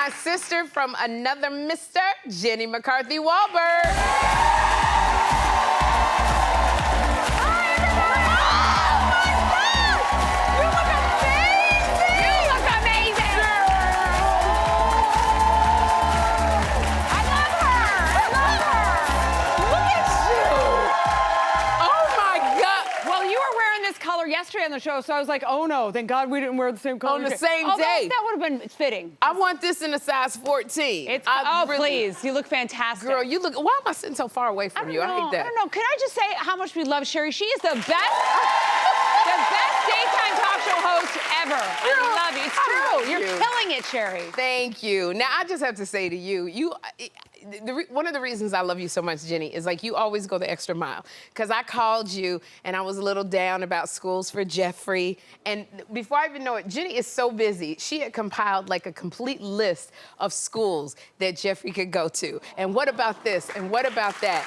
my sister from another Mr., Jenny McCarthy-Wahlberg. Yesterday on the show, so I was like, oh no, thank God we didn't wear the same color. On the same day. That would have been fitting. I want this in a size 14. Please, you look fantastic. Girl, you look, why am I sitting so far away from you? I hate that. I don't know, can I just say how much we love Sherri? She is the best, the best daytime talk show host ever. I love you, it's true. You're killing it, Sherri. Thank you. Now, I just have to say to you, one of the reasons I love you so much, Jenny, is like you always go the extra mile. Because I called you and I was a little down about schools for Jeffrey. And before I even know it, Jenny is so busy. She had compiled like a complete list of schools that Jeffrey could go to. And what about this? And what about that?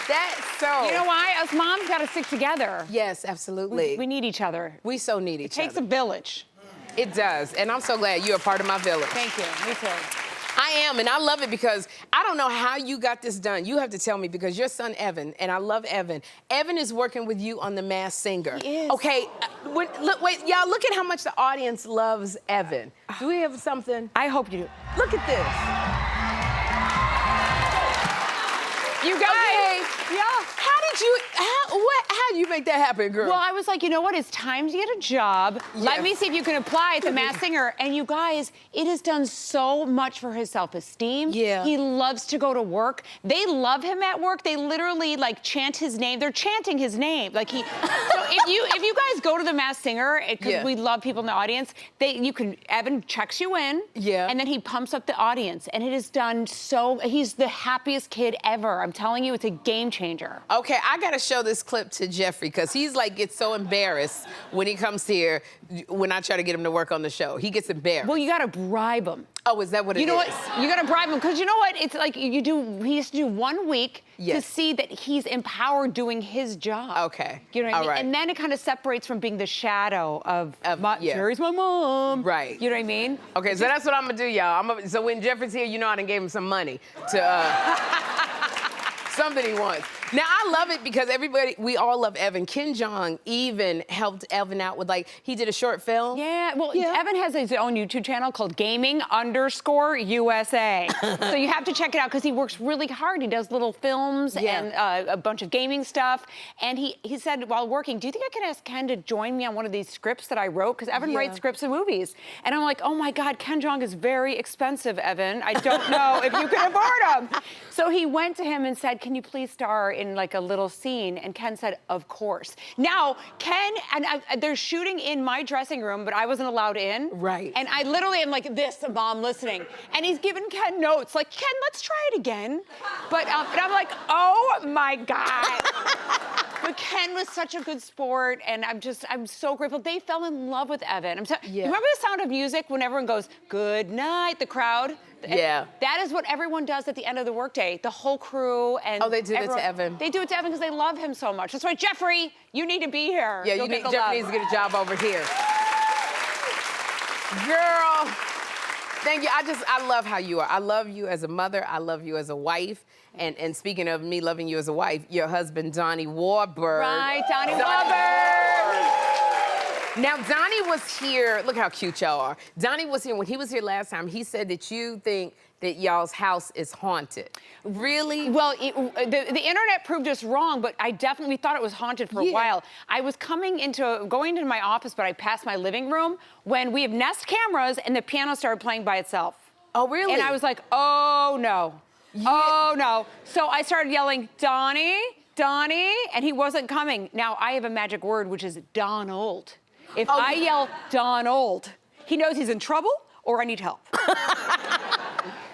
That's so... You know why? Us moms got to stick together. Yes, absolutely. We need each other. We so need each other. It takes a village. It does. And I'm so glad you're a part of my village. Thank you. Me too. I am, and I love it because I don't know how you got this done. You have to tell me because your son, Evan, and I love Evan. Evan is working with you on The Masked Singer. He is. Okay, wait, y'all, look at how much the audience loves Evan. Do we have something? I hope you do. Look at this. You guys. Okay. Yeah. How did you make that happen, girl? Well, I was like, you know what? It's time to get a job. Yes. Let me see if you can apply at The Masked Singer. And you guys, it has done so much for his self-esteem. Yeah. He loves to go to work. They love him at work. They literally like chant his name. They're chanting his name. Like so if you guys go to The Masked Singer, because we love people in the audience, Evan checks you in. Yeah. And then he pumps up the audience. And it has done he's the happiest kid ever. I'm telling you, it's a game changer. Okay, I gotta show this clip to Jeffrey because he's like gets so embarrassed when he comes here when I try to get him to work on the show. He gets embarrassed. Well, you gotta bribe him. Oh, is that what it is? You know what? You gotta bribe him because you know what? It's like he has to do 1 week to see that he's empowered doing his job. Okay. You know what I mean? Right. And then it kind of separates from being the shadow of Sherri's my mom. Right. You know what I mean? Okay, so that's what I'm gonna do, y'all. So when Jeffrey's here, you know I done gave him some money to something he wants. Now, I love it because we all love Evan. Ken Jeong even helped Evan out with, like, he did a short film. Yeah, well, Evan has his own YouTube channel called Gaming_USA. So you have to check it out because he works really hard. He does little films and a bunch of gaming stuff. And he said while working, do you think I could ask Ken to join me on one of these scripts that I wrote? Because Evan writes scripts and movies. And I'm like, oh my God, Ken Jeong is very expensive, Evan. I don't know if you can afford him. So he went to him and said, can you please star in like a little scene? And Ken said, of course. Now, Ken, they're shooting in my dressing room, but I wasn't allowed in. Right. And I literally am like this, a mom listening. And he's giving Ken notes, like, Ken, let's try it again. But and I'm like, oh my God. But Ken was such a good sport, and I'm so grateful. They fell in love with Evan. You remember the Sound of Music when everyone goes, good night, the crowd? Yeah. That is what everyone does at the end of the workday. The whole crew and they do it to Evan. They do it to Evan because they love him so much. That's why, Jeffrey, you need to be here. Yeah, Jeffrey needs to get a job over here. Girl, thank you. I love how you are. I love you as a mother. I love you as a wife. And speaking of me loving you as a wife, your husband, Donnie Wahlberg. Right, Donnie Wahlberg. Now, Donnie was here. Look how cute y'all are. Donnie was here. When he was here last time, he said that you think that y'all's house is haunted. Really? Well, the internet proved us wrong, but we thought it was haunted for a while. I was going into my office, but I passed my living room when we have Nest cameras and the piano started playing by itself. Oh, really? And I was like, oh no. Oh no. So I started yelling, Donnie, Donnie, and he wasn't coming. Now I have a magic word, which is Donald. If I yell Donald, he knows he's in trouble or I need help.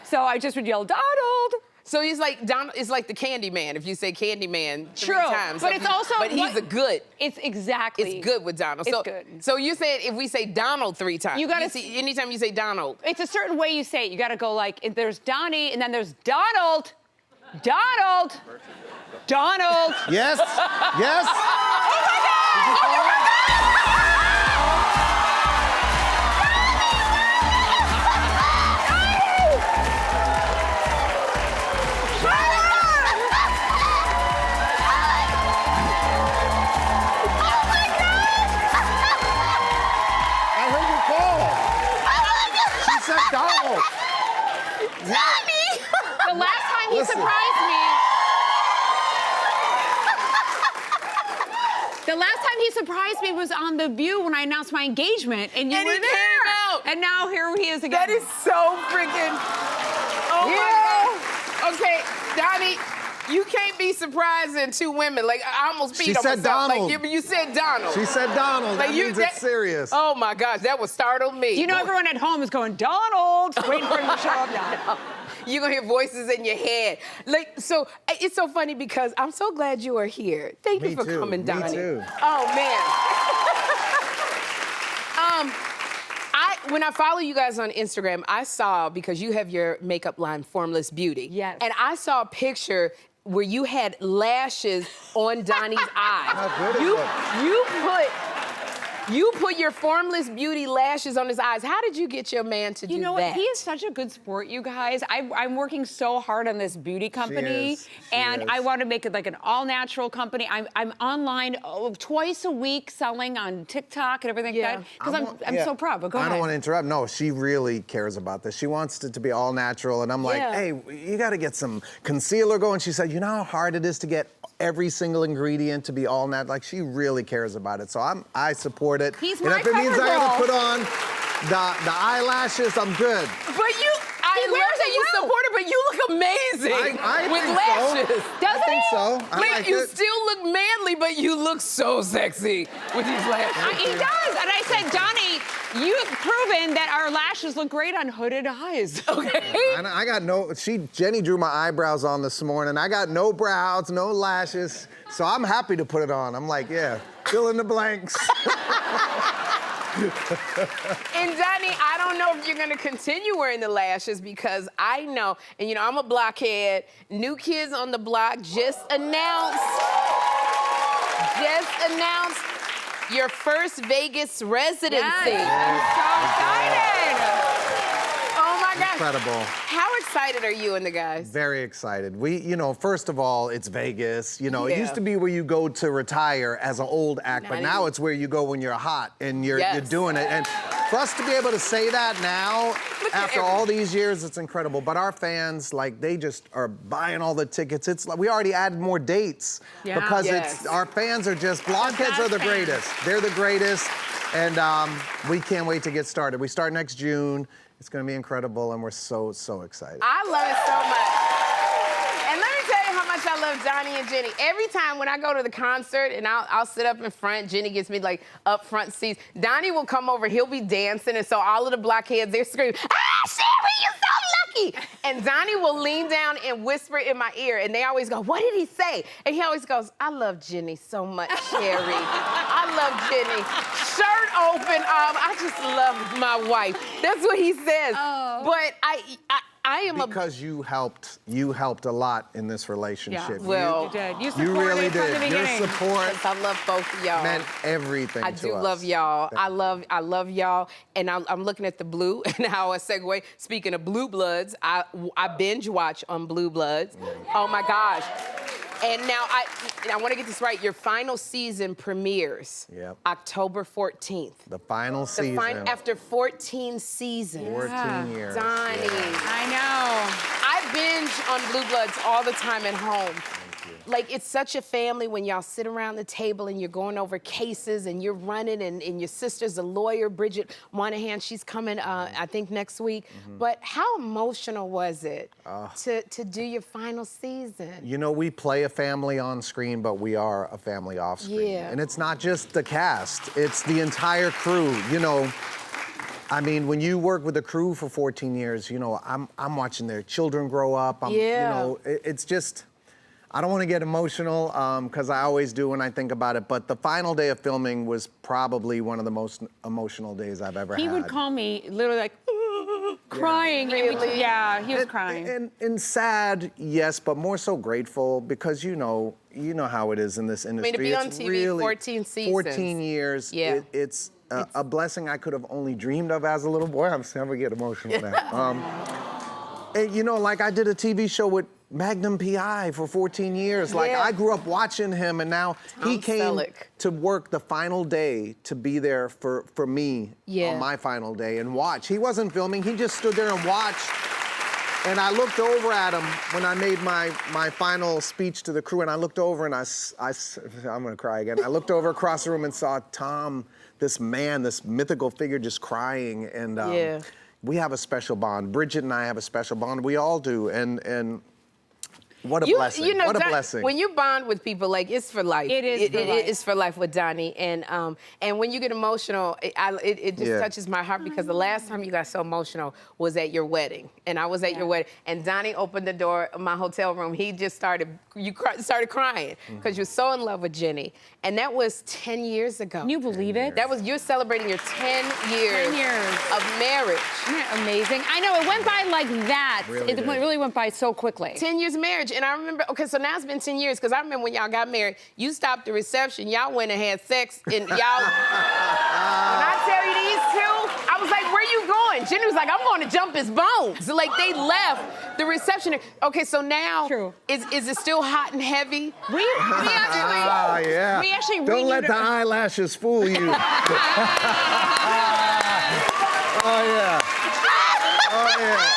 So I just would yell, Donald. So he's like Donald. It's like the Candy Man. If you say Candy Man 3 times, but it's also. But he's a good. It's exactly. It's good with Donald. It's good. So you said if we say Donald 3 times, you gotta see anytime you say Donald. It's a certain way you say it. You gotta go like there's Donnie and then there's Donald, Donald, Donald. Yes. Yes. Oh my God! Oh my God! surprised me. The last time he surprised me was on The View when I announced my engagement, and you were he there. came out. And now here he is again. That is so freaking. Oh my God. Okay, Donnie. You can't be surprising two women. Like, I almost beat She on said myself. Donald. Like, you said Donald. She said Donald. Like, That means it's serious. Oh my gosh, that would startle me. You know, everyone at home is going, Donald, waiting for him to show up now. You're gonna hear voices in your head. Like, so it's so funny because I'm so glad you are here. Thank you for coming, Donnie. Me too. Oh man. When I follow you guys on Instagram, I saw, because you have your makeup line, Formless Beauty. Yes. And I saw a picture where you had lashes on Donnie's eyes. How good is that? You put your Formless Beauty lashes on his eyes. How did you get your man to do that? You know what? He is such a good sport, you guys. I'm working so hard on this beauty company, and I want to make it like an all-natural company. I'm online twice a week selling on TikTok and everything like that, because I'm so proud. But go ahead. I don't want to interrupt. No, she really cares about this. She wants it to be all natural, and I'm like, hey, you got to get some concealer going. She said, you know how hard it is to get every single ingredient to be all natural? Like, she really cares about it. So I support it. He's and my if it means I cover have to girl. put on the eyelashes, I'm good. But I love that you support it, but you look amazing I with think lashes. So. Doesn't I think he? so. I like You it. still look manly, but you look so sexy with these lashes. He does. And I said, Donnie, you have proven that our lashes look great on hooded eyes. Okay. I got Jenny drew my eyebrows on this morning. I got no brows, no lashes. So I'm happy to put it on. I'm like, yeah, fill in the blanks. And Donnie, I don't know if you're gonna continue wearing the lashes, because I know, and you know, I'm a blockhead. New Kids on the Block just announced your first Vegas residency. Yes, I'm so excited. Oh my gosh. Incredible. How excited are you and the guys? Very excited. First of all, it's Vegas. It used to be where you go to retire as an old act, but now it's where you go when you're hot and you're doing it. And for us to be able to say that now, after all these years, it's incredible. But our fans, like, they just are buying all the tickets. It's like we already added more dates because our fans are just, blockheads are the greatest. They're the greatest, and we can't wait to get started. We start next June. It's gonna be incredible, and we're so, so excited. I love it so much. And let me tell you how much I love Donnie and Jenny. Every time when I go to the concert and I'll sit up in front, Jenny gets me like up front seats. Donnie will come over, he'll be dancing, and so all of the blockheads, they're screaming, Sherri, you're so lucky. And Donnie will lean down and whisper in my ear, and they always go, what did he say? And he always goes, I love Jenny so much, Sherri. I love Jenny. Shirt open, I just love my wife. That's what he says. Oh. But I am because you helped a lot in this relationship. Yeah, well, you did. You You supported really it from the did. Your beginning. support I love both of y'all. meant everything I to do us. love y'all. I love y'all. And I'm looking at the Blue, and how I segue. Speaking of Blue Bloods, I binge watch on Blue Bloods. Oh my gosh. And now I want to get this right. Your final season premieres October 14th. The final season. After 14 seasons. 14 years. Donnie. I know. I binge on Blue Bloods all the time at home. Like, it's such a family when y'all sit around the table and you're going over cases and you're running, and your sister's a lawyer, Bridget Moynihan, she's coming, I think, next week. But how emotional was it to do your final season? We play a family on screen, but we are a family off screen. Yeah. And it's not just the cast, it's the entire crew. I mean, when you work with a crew for 14 years, I'm watching their children grow up. It's just, I don't want to get emotional, because I always do when I think about it, but the final day of filming was probably one of the most emotional days I've ever had. He would call me literally like, crying. Really? He was crying. And sad, yes, but more so grateful, because you know how it is in this industry. to be on It's TV really 14 seasons. 14 years. Yeah. It's a blessing I could have only dreamed of as a little boy. I'm never get emotional now. And like I did a TV show with Magnum PI for 14 years. Like, I grew up watching him, and now he came to work the final day to be there for me on my final day and watch. He wasn't filming, he just stood there and watched. And I looked over at him when I made my final speech to the crew, and I looked over and I'm gonna cry again. I looked over across the room and saw Tom, this man, this mythical figure, just crying. And we have a special bond. Bridget and I have a special bond. We all do. And what a blessing. You know, what a blessing. When you bond with people, like, it's for life. It is for life. It is for life with Donnie. And when you get emotional, it just touches my heart, because the last time you got so emotional was at your wedding. And I was at your wedding. And Donnie opened the door of my hotel room. He just started crying because you're so in love with Jenny. And that was 10 years ago. Can you believe it? You're celebrating your 10 years, 10 years of marriage. Isn't that amazing? I know, it went by like that. Really It did. really went by so quickly. 10 years of marriage. And I remember, okay, so now it's been 10 years, because I remember when y'all got married, you stopped the reception, y'all went and had sex, and y'all, when I tell you these two, I was like, where you going? Jenny was like, I'm going to jump his bones. So, like, they left the reception. Okay, so now, is it still hot and heavy? We actually, yeah. we actually Don't let the eyelashes fool you. Oh, yeah. Oh, yeah.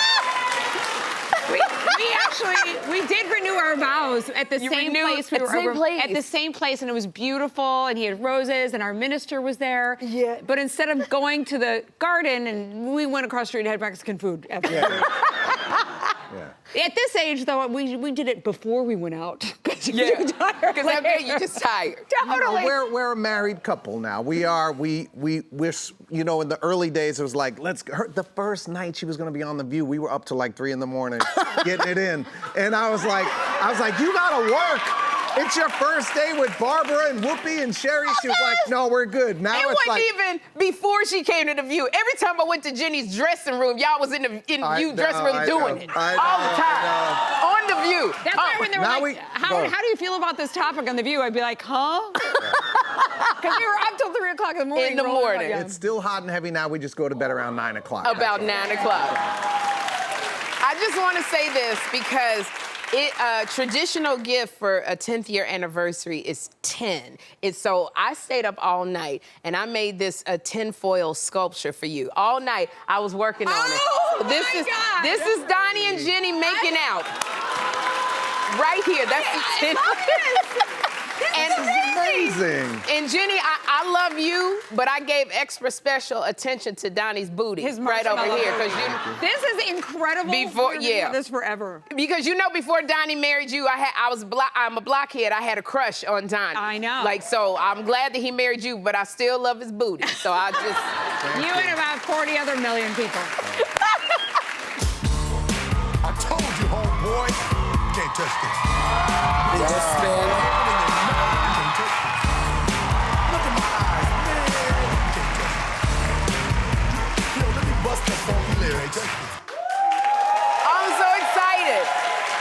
We did renew our vows at the same place. At the same place? At the same place, and it was beautiful, and he had roses, and our minister was there. Yeah. But instead of going to the garden, and we went across the street and had Mexican food. At this age, though, we did it before we went out. Because you're just tired. Totally. We're a married couple now. We're, you know, in the early days, it was like, the first night she was gonna be on The View, we were up till like 3 in the morning, getting it in. And I was like, you gotta work. It's your first day with Barbara and Whoopi and Sherri. She was like, no, we're good. Now it wasn't even before she came to The View. Every time I went to Jenny's dressing room, y'all was in the View dressing room doing it all the time. On The View. That's why when they were like, how do you feel about this topic on The View? I'd be like, huh? Because we were up till 3 o'clock in the morning. In the morning. It's still hot and heavy now. We just go to bed around 9 o'clock. About 9 o'clock. I just want to say this, because a traditional gift for a 10th year anniversary is 10. So I stayed up all night, and I made this a tinfoil sculpture for you. All night I was working on it. Oh, This is Donnie and Jenny making out. Right here. That's the tinfoil. This is amazing. And Jenny, I love you, but I gave extra special attention to Donnie's booty. His right over here. This is incredible. Before, this forever. Because you know, before Donnie married you, I'm a blockhead. I had a crush on Donnie. I know. Like, so I'm glad that he married you, but I still love his booty. So I just... You and about 40 other million people. I told you, homeboy, you can't touch this. They just spin. I'm so excited.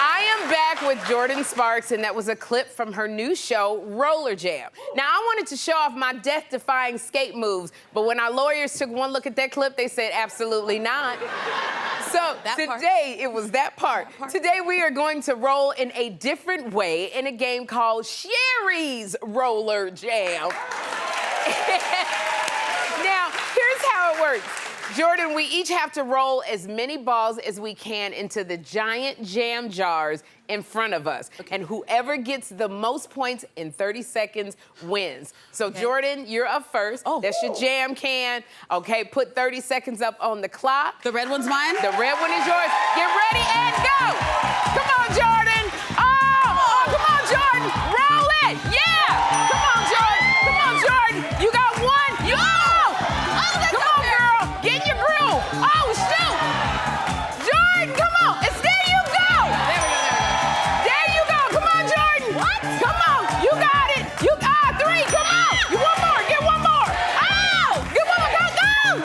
I am back with Jordin Sparks, and that was a clip from her new show, Roller Jam. Now, I wanted to show off my death-defying skate moves, but when our lawyers took one look at that clip, they said absolutely not. So today, it was that part. Today, we are going to roll in a different way in a game called Sherri's Roller Jam. Now, here's how it works. Jordin, we each have to roll as many balls as we can into the giant jam jars in front of us. Okay. And whoever gets the most points in 30 seconds wins. So, Jordin, you're up first. Oh. That's your jam can. Okay, put 30 seconds up on the clock. The red one's mine? The red one is yours. Get ready and go! Come on, Jordin! Oh, come on, Jordin! Roll it! Yeah! Come on, Jordin! Come on, Jordin! You got one! Come on, girl! Get in your groove! Oh, shoot! Jordin, come on! It's there you go! There you go! Come on, Jordin! What? Come on! You got it! Three! Come on! You one more! Get one more! Oh! Get one more! Go!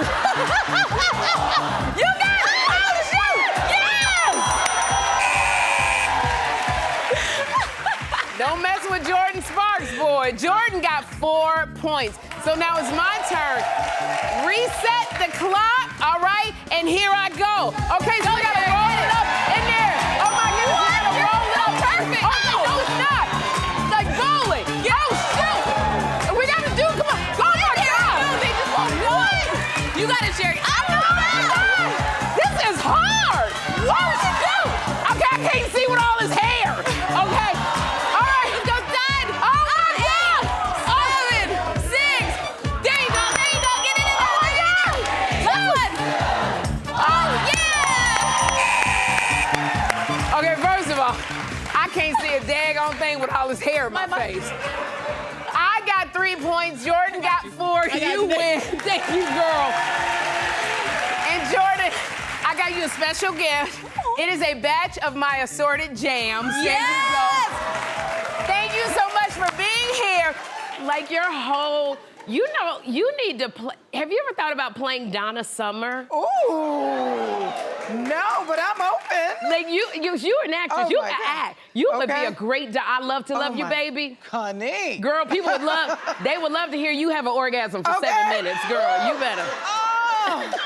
You got it! Oh, shoot! Yes! Don't mess with Jordin Sparks, boy. Jordin got 4 points. So now it's my turn. Reset the clock, all right? And here I go. Okay, so we gotta roll it up in there. Oh my goodness, we gotta roll it up. Perfect. Oh, no, it's not. It's like bowling. Oh, shoot. We gotta do, come on. Oh my God. They just want one. You got it, Sherri. Oh my God. This is hard. What is she doing? daggone thing with all his hair in my face. I got 3 points. Jordin got 4. You win. Thank you, girl. And Jordin, I got you a special gift. It is a batch of my assorted jams. Yes! Thank you so much for being here. Like your whole, you know, you need to play. Have you ever thought about playing Donna Summer? Ooh. No, but I'm open. Like you're an actress. Oh You my can God. act. You would be Okay. a great. I love to love you, my- baby. Honey. Girl, people would love. They would love to hear you have an orgasm for 7 minutes, girl. You better. Oh.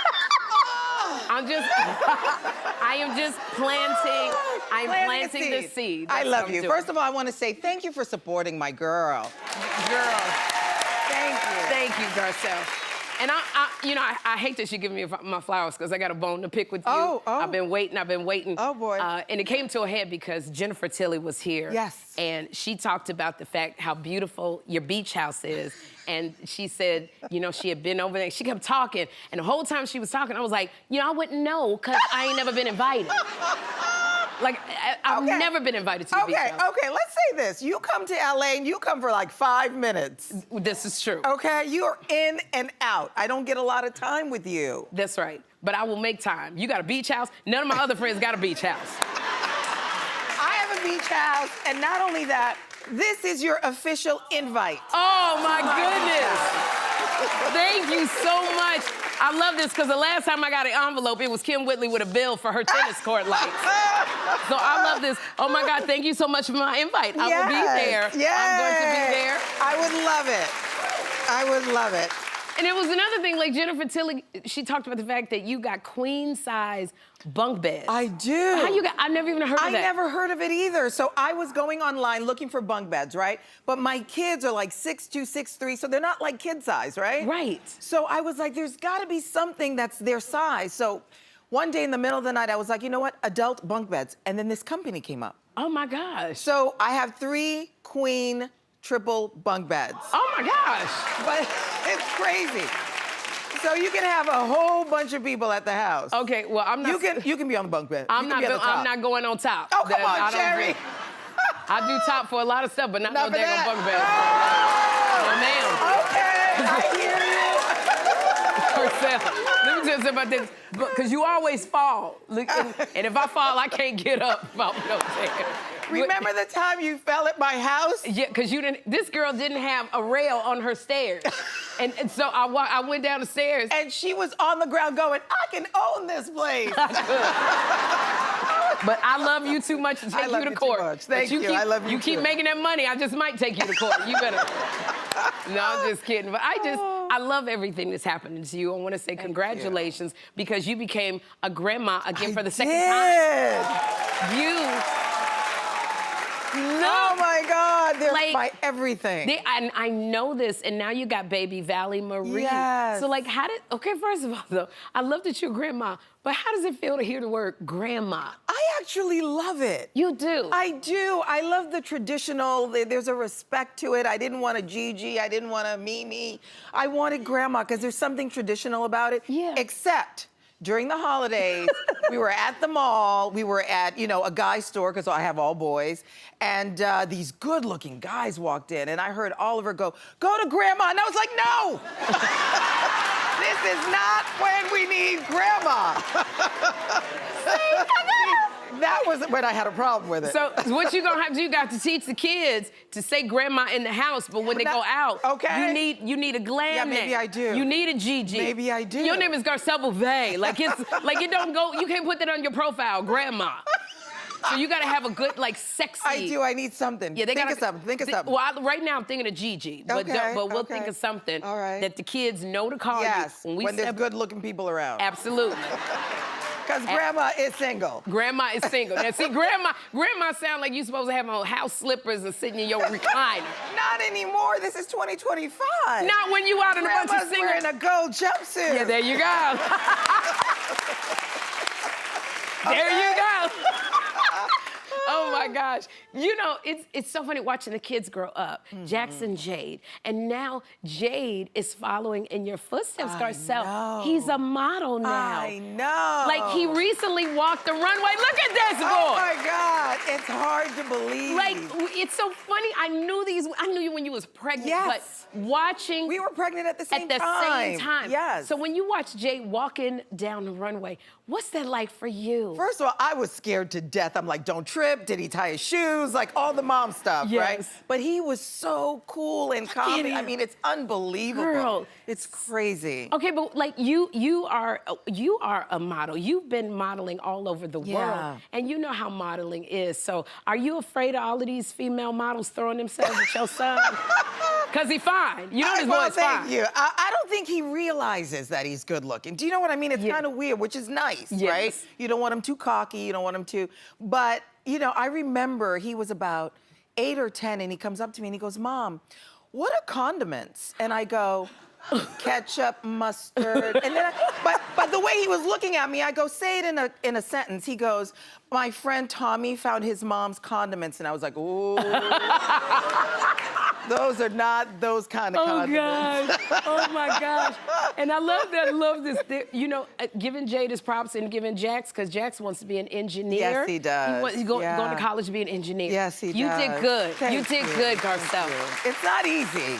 I am just planting. I'm planting the seed. I That's love what I'm you. doing. First of all, I want to say thank you for supporting my girl. Girl. Thank you. Thank you, Garcelle. And I hate that you're giving me my flowers because I got a bone to pick with you. Oh. I've been waiting. Oh, boy. And it came to a head because Jennifer Tilly was here. Yes. And she talked about the fact how beautiful your beach house is. And she said, she had been over there. She kept talking. And the whole time she was talking, I was like, I wouldn't know because I ain't never been invited. Like, I've never been invited to the beach house. Okay, let's say this. You come to LA and you come for like 5 minutes. This is true. Okay, you're in and out. I don't get a lot of time with you. That's right. But I will make time. You got a beach house. None of my other friends got a beach house. I have a beach house, and not only that, this is your official invite. Oh, my goodness. Thank you so much. I love this because the last time I got an envelope, it was Kim Whitley with a bill for her tennis court lights. So I love this. Oh, my God, thank you so much for my invite. I will be there. Yes. I'm going to be there. I would love it. I would love it. And it was another thing, like Jennifer Tilly, she talked about the fact that you got queen-size bunk beds. I do. How you got, I never even heard of that. I never heard of it either. So I was going online looking for bunk beds, right? But my kids are like 6'2", 6'3", so they're not like kid size, right? Right. So I was like, there's gotta be something that's their size. So one day in the middle of the night, I was like, you know what? Adult bunk beds. And then this company came up. Oh, my gosh. So I have 3 queen triple bunk beds. Oh, my gosh. But it's crazy. So you can have a whole bunch of people at the house. Okay, well, I'm not... You can be on the bunk bed. I'm You can be on the top. not going on top. Oh, come on, Sherri. I do top for a lot of stuff, but not Not no for daggone that. bunk bed. Oh, No, ma'am. okay, I hear you. Garcelle, let me tell you something about this. Because you always fall. Look, and if I fall, I can't get up. Remember the time you fell at my house? Yeah, because this girl didn't have a rail on her stairs. And so I went down the stairs. And she was on the ground going, I can own this place. But I love you too much to take you to court. Too much. Thank you. I love you You keep too. making that money, I just might take you to court. You better. No, I'm just kidding. But I love everything that's happening to you. I want to say congratulations because you became a grandma again for the second time. Oh my God, they're Like, my everything. And I know this, and now you got baby Valley Marie. Yes. So like, okay, first of all though, I love that you're grandma, but how does it feel to hear the word grandma? I actually love it. You do? I do. I love the traditional. There's a respect to it. I didn't want a Gigi. I didn't want a Mimi. I wanted grandma because there's something traditional about it. Yeah. Except during the holidays, we were at the mall. We were at, a guy store because I have all boys. And these good-looking guys walked in. And I heard Oliver go to grandma. And I was like, no. This is not when we need grandma. That was when I had a problem with it. So what you gonna have to do? You got to teach the kids to say grandma in the house, but when they go out, okay. you need a glam Yeah, maybe name. I do. You need a Gigi. Maybe I do. Your name is Garcelle Beauvais. Like it don't go. You can't put that on your profile, grandma. So you gotta have a good, sexy. I do. I need something. Yeah, Think of something. Well, right now I'm thinking of Gigi, but we'll think of something All right. that the kids know to call Yes, you when there's good-looking people around. Absolutely. Because grandma is single. Grandma is single. Now, see, grandma sound like you supposed to have on house slippers and sitting in your recliner. Not anymore. This is 2025. Not when you out in a bunch of Grandma's singers. wearing a gold jumpsuit. Yeah, there you go. There you go. Oh my gosh. You know, it's so funny watching the kids grow up. Jackson, Jade. And now Jade is following in your footsteps, Garcelle. He's a model now. I know. Like, he recently walked the runway. Look at this boy. Oh my God. It's hard to believe. Like, it's so funny. I knew you when you was pregnant. Yes. But watching. We were pregnant at the same time. At the same time. Yes. So when you watch Jade walking down the runway, what's that like for you? First of all, I was scared to death. I'm like, don't trip. Did he tie his shoes? Like all the mom stuff, right? But he was so cool and calm. I mean, it's unbelievable. Girl. It's crazy. Okay, but like you are a model. You've been modeling all over the world, and you know how modeling is. So are you afraid of all of these female models throwing themselves at your son? Cause he's fine. You know this boy's fine. Thank you. I don't think he realizes that he's good looking. Do you know what I mean? It's kind of weird, which is nice, right? You don't want him too cocky. You don't want him too. But you know, I remember he was about 8 or 10, and he comes up to me and he goes, "Mom, what are condiments?" And I go, "Ketchup, mustard." And then, but the way he was looking at me, I go, "Say it in a sentence." He goes, "My friend Tommy found his mom's condiments," and I was like, "Ooh." Those are not those kind of condiments. Oh, gosh. Oh, my gosh. And I love that. I love this. You know, giving Jade his props and giving Jax, because Jax wants to be an engineer. Yes, he does. He's going to college to be an engineer. Yes, he does. You did good. Thank you did good, Garcelle. It's not easy.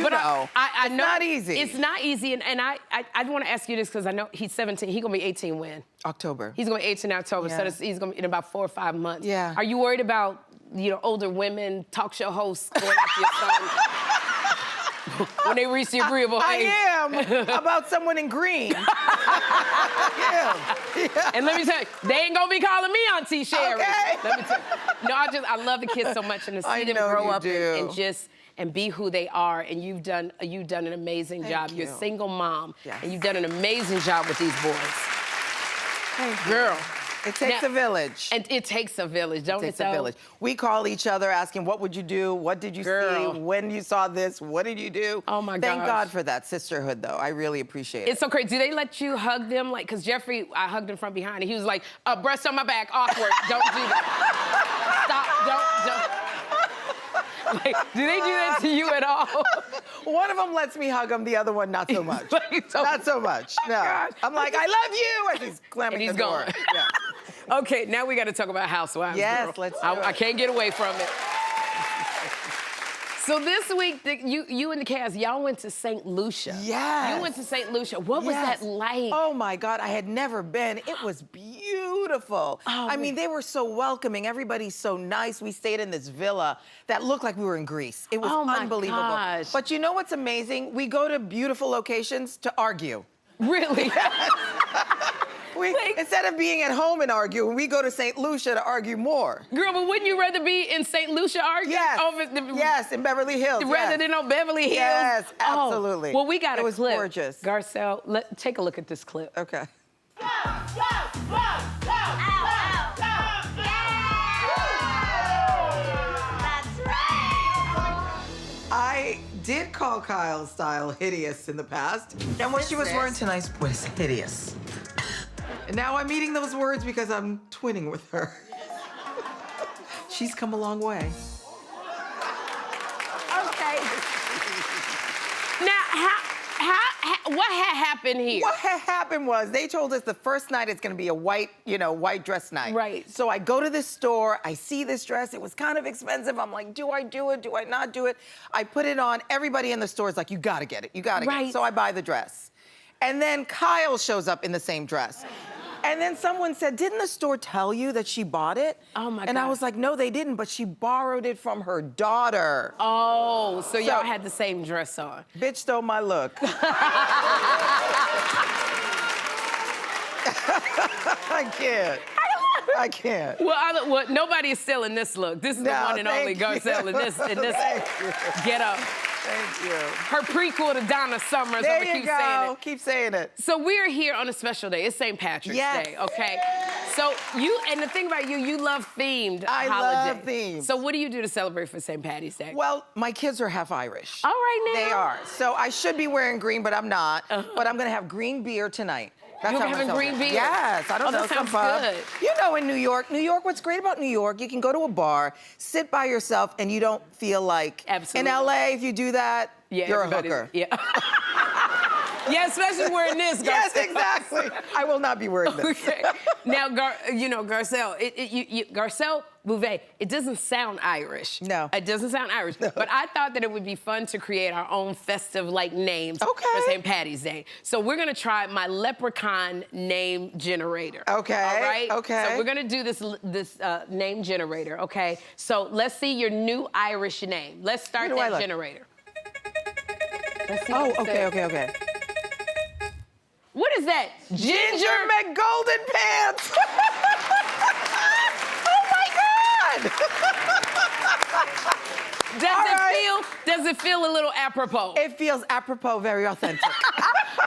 But know. I know. It's not easy. It's not easy. And I want to ask you this, because I know he's 17. He's going to be 18 when? October. He's going to be 18 in October. So he's going to be in about 4 or 5 months. Yeah. Are you worried about, you know, older women, talk show hosts going after your son? When they reach the agreeable age. I am about someone in green. Yeah. And let me tell you, they ain't gonna be calling me Auntie Sherri. Okay. Let me tell you. No, I love the kids so much, and to see them grow up and be who they are. And you've done an amazing job. You're a single mom, and you've done an amazing job with these boys. Thank you. Girl. It takes a village. And it takes a village, don't it? It takes a village. We call each other asking, what would you do? What did you see? When you saw this, what did you do? Oh, my gosh. Thank God for that sisterhood, though. I really appreciate it. It's so crazy. Do they let you hug them? Like, because Jeffrey, I hugged him from behind, and he was like, breast on my back, awkward. Don't do that. Stop, don't. Like, do they do that to you at all? One of them lets me hug him, the other one not so much. Not so much, no. Gosh. I'm like, I love you, and he's slamming the door. Gone. Yeah. Okay, now we got to talk about Housewives. Yes, girl. let's do it. I can't get away from it. So this week, you and the cast, y'all went to St. Lucia. Yes. You went to St. Lucia. What was that like? Oh my God, I had never been. It was beautiful. Oh, I mean, they were so welcoming. Everybody's so nice. We stayed in this villa that looked like we were in Greece. It was unbelievable. Gosh. But you know what's amazing? We go to beautiful locations to argue. Really? Instead of being at home and arguing, we go to St. Lucia to argue more. Girl, but wouldn't you rather be in St. Lucia arguing? Yes, in Beverly Hills. Rather than on Beverly Hills? Yes, absolutely. Well, we got a clip. It was gorgeous. Garcelle, take a look at this clip. Okay. I did call Kyle's style hideous in the past. And what she was wearing tonight was hideous. And now I'm eating those words because I'm twinning with her. She's come a long way. Okay. Now, what had happened here? What had happened was they told us the first night it's gonna be a white dress night. Right. So I go to this store, I see this dress, it was kind of expensive. I'm like, do I do it? Do I not do it? I put it on, everybody in the store is like, you gotta get it, you gotta get it. So I buy the dress. And then Kyle shows up in the same dress. And then someone said, didn't the store tell you that she bought it? Oh my God. And I was like, no, they didn't, but she borrowed it from her daughter. Oh, so y'all had the same dress on. Bitch stole my look. I can't. I can't. Well, nobody is stealing this look. This is the one and only Garcelle in this get up. Thank you. Her prequel to Donna Summers. There I'm gonna you go. Keep saying it. So we're here on a special day. It's St. Patrick's Day, okay? So and the thing about you love themed holidays. I love themes. So what do you do to celebrate for St. Patty's Day? Well, my kids are half Irish. All right now. They are. So I should be wearing green, but I'm not. But I'm gonna have green beer tonight. That's You how having myself green is. beer? Yes, I don't know. That sounds some pub. good. You know, in New York, what's great about New York, you can go to a bar, sit by yourself, and you don't feel like... Absolutely. In LA, if you do that, you're a hooker. Yeah. Yeah, especially wearing this, Garcelle. Yes, exactly. I will not be wearing this. Okay. Now, Garcelle, Garcelle Beauvais, it doesn't sound Irish. No. It doesn't sound Irish. No. But I thought that it would be fun to create our own festive, names Okay. for St. Patty's Day. So we're gonna try my leprechaun name generator. Okay. All right? Okay. So we're gonna do this name generator, okay? So let's see your new Irish name. Let's start Who do I that like? generator. Let's see Oh, what it says. okay. What is that? Ginger McGolden Pants! Oh my God! Does it feel a little apropos? It feels apropos, very authentic.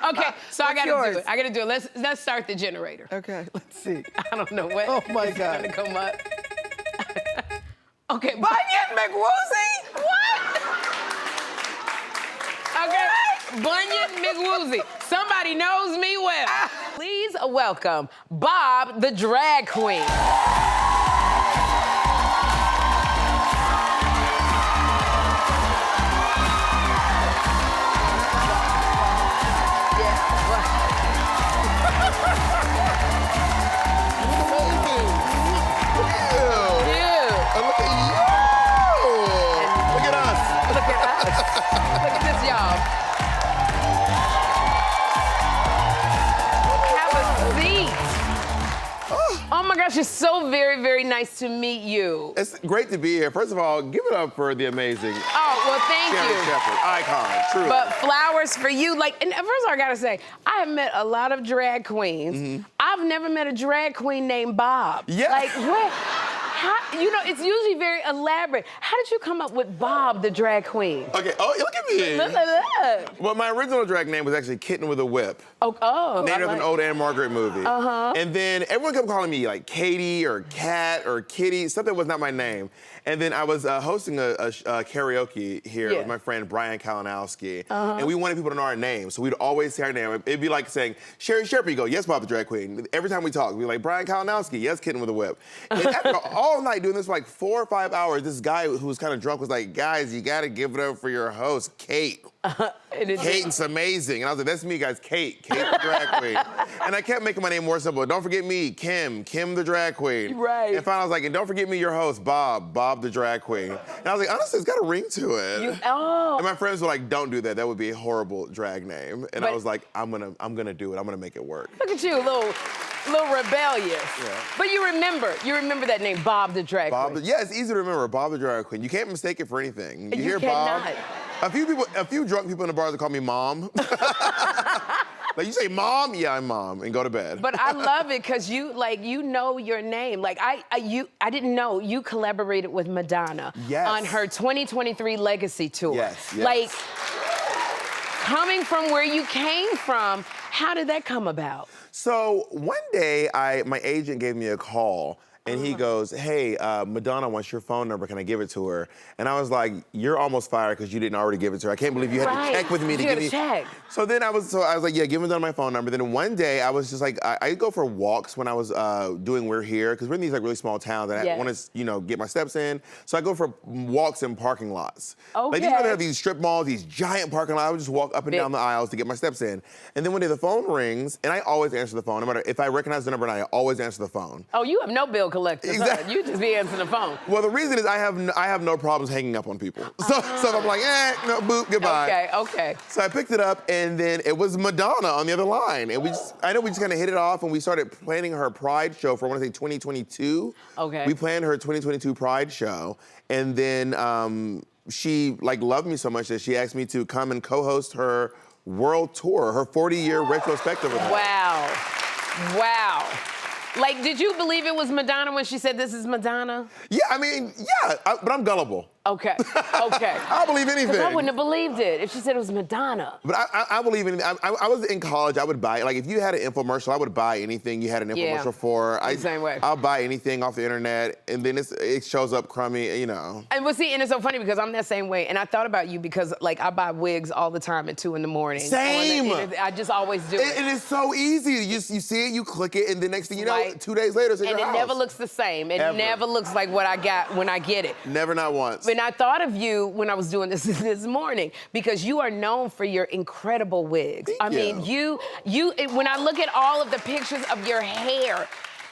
Okay, so I What's gotta yours? do it. I gotta do it. Let's start the generator. Okay, let's see. I don't know what. Oh my is God. gonna come up. Okay. Bunyan McWoozy? What? Okay. Bunyan McWoozy. Somebody knows me well. Please welcome Bob the drag queen. Look at this, y'all. Have a seat. Oh my gosh, it's so very, very nice to meet you. It's great to be here. First of all, give it up for the amazing Oh, well, thank Sherri you. Shepherd, icon, truly. But flowers for you. And first of all, I gotta say, I have met a lot of drag queens. I've never met a drag queen named Bob. Yeah. What? It's usually very elaborate. How did you come up with Bob the drag queen? Okay, look at me. Look at that. Well, my original drag name was actually Kitten with a Whip. Oh, Named I after an like- old Anne Margaret movie. And then everyone kept calling me like Katie or Cat or Kitty, something that was not my name. And then I was hosting a karaoke here with my friend Brian Kalinowski. And we wanted people to know our names. So we'd always say our name. It'd be like saying, Sherri Shepherd, you go, yes, Bob the drag queen. Every time we talk, we'd be like, Brian Kalinowski, yes, Kitten with a Whip. And after all night doing this for like 4 or 5 hours, this guy who was kind of drunk was like, guys, you gotta give it up for your host, Kate. Kate's amazing. And I was like, that's me, guys, Kate the drag queen. And I kept making my name more simple. Don't forget me, Kim the drag queen. Right. And finally I was like, and don't forget me, your host, Bob the drag queen. And I was like, honestly, it's got a ring to it. And my friends were like, don't do that. That would be a horrible drag name. And I was like, I'm gonna do it. I'm gonna make it work. Look at you, a little rebellious. Yeah. But you remember that name, Bob the drag queen. Yeah, it's easy to remember, Bob the drag queen. You can't mistake it for anything. You hear cannot. Bob. A few drunk people in the bars that call me Mom. Like, you say Mom? Yeah, I'm Mom, and go to bed. But I love it because you know your name. I didn't know you collaborated with Madonna on her 2023 Legacy Tour. Yes. Coming from where you came from, how did that come about? So one day, my agent gave me a call. And he goes, hey, Madonna wants your phone number. Can I give it to her? And I was like, you're almost fired because you didn't already give it to her. I can't believe you had to check with me to give me. Check. So then I was like, yeah, give Madonna my phone number. Then one day I was just like, I go for walks when I was doing We're Here, because we're in these like really small towns and I want to, get my steps in. So I go for walks in parking lots. Okay. Like, you know, they have these strip malls, these giant parking lots. I would just walk up and down the aisles to get my steps in. And then one day the phone rings, and I always answer the phone, no matter if I recognize the number or not. I always answer the phone. Oh, you have no bill collector. Exactly. You just be answering the phone. Well, the reason is I have no problems hanging up on people. So I'm like, no, boop, goodbye. Okay. So I picked it up, and then it was Madonna on the other line. And we just kind of hit it off, and we started planning her Pride show for, I want to say, 2022. Okay. We planned her 2022 Pride show, and then she loved me so much that she asked me to come and co-host her world tour, her 40-year retrospective with her. Wow. Did you believe it was Madonna when she said this is Madonna? Yeah, but I'm gullible. Okay, okay. I'll believe anything. Because I wouldn't have believed it if she said it was Madonna. But I believe in it. I was in college, I would buy it. Like, if you had an infomercial, I would buy anything you had an infomercial for. Same way. I'll buy anything off the internet, and then it shows up crummy, you know. And and it's so funny because I'm that same way. And I thought about you because, like, I buy wigs all the time at 2 in the morning. Same. I just always do it. It is so easy. You see it, you click it, and the next thing you know, 2 days later, it's in your house. And it never looks the same. It Ever. never looks like what I got when I get it. Never, not once. And I thought of you when I was doing this this morning because you are known for your incredible wigs. Thank you. When I look at all of the pictures of your hair,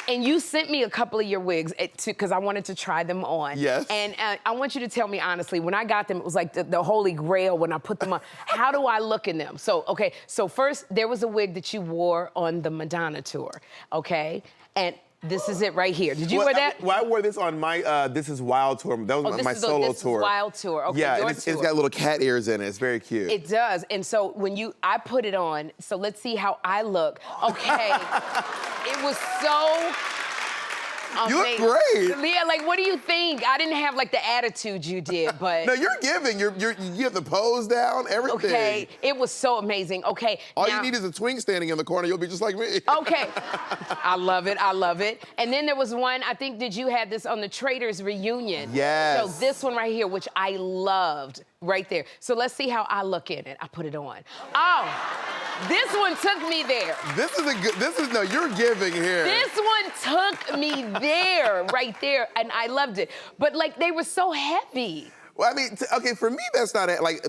and you sent me a couple of your wigs because I wanted to try them on. Yes. And I want you to tell me honestly, when I got them, it was like the holy grail when I put them on. How do I look in them? So first, there was a wig that you wore on the Madonna tour, okay? And this is it right here. Did you wear that? I wore this on my This Is Wild tour. That was my solo tour. This Is Wild tour. Okay, yeah, your it's tour. got little cat ears in it. It's very cute. It does. And so I put it on, so let's see how I look. Okay. It was so amazing. You look great. Yeah, like, what do you think? I didn't have, like, the attitude you did, but... No, you're giving. You have the pose down, everything. Okay, it was so amazing. Okay, All you need is a twink standing in the corner. You'll be just like me. Okay. I love it. I love it. And then there was one, I think, you had this on the Traders reunion. Yes. So this one right here, which I loved, right there. So let's see how I look in it. I put it on. Oh, this one took me there. No, you're giving here. This one took me there, right there, and I loved it. But, like, they were so heavy. Well, I mean, okay, for me, that's not like,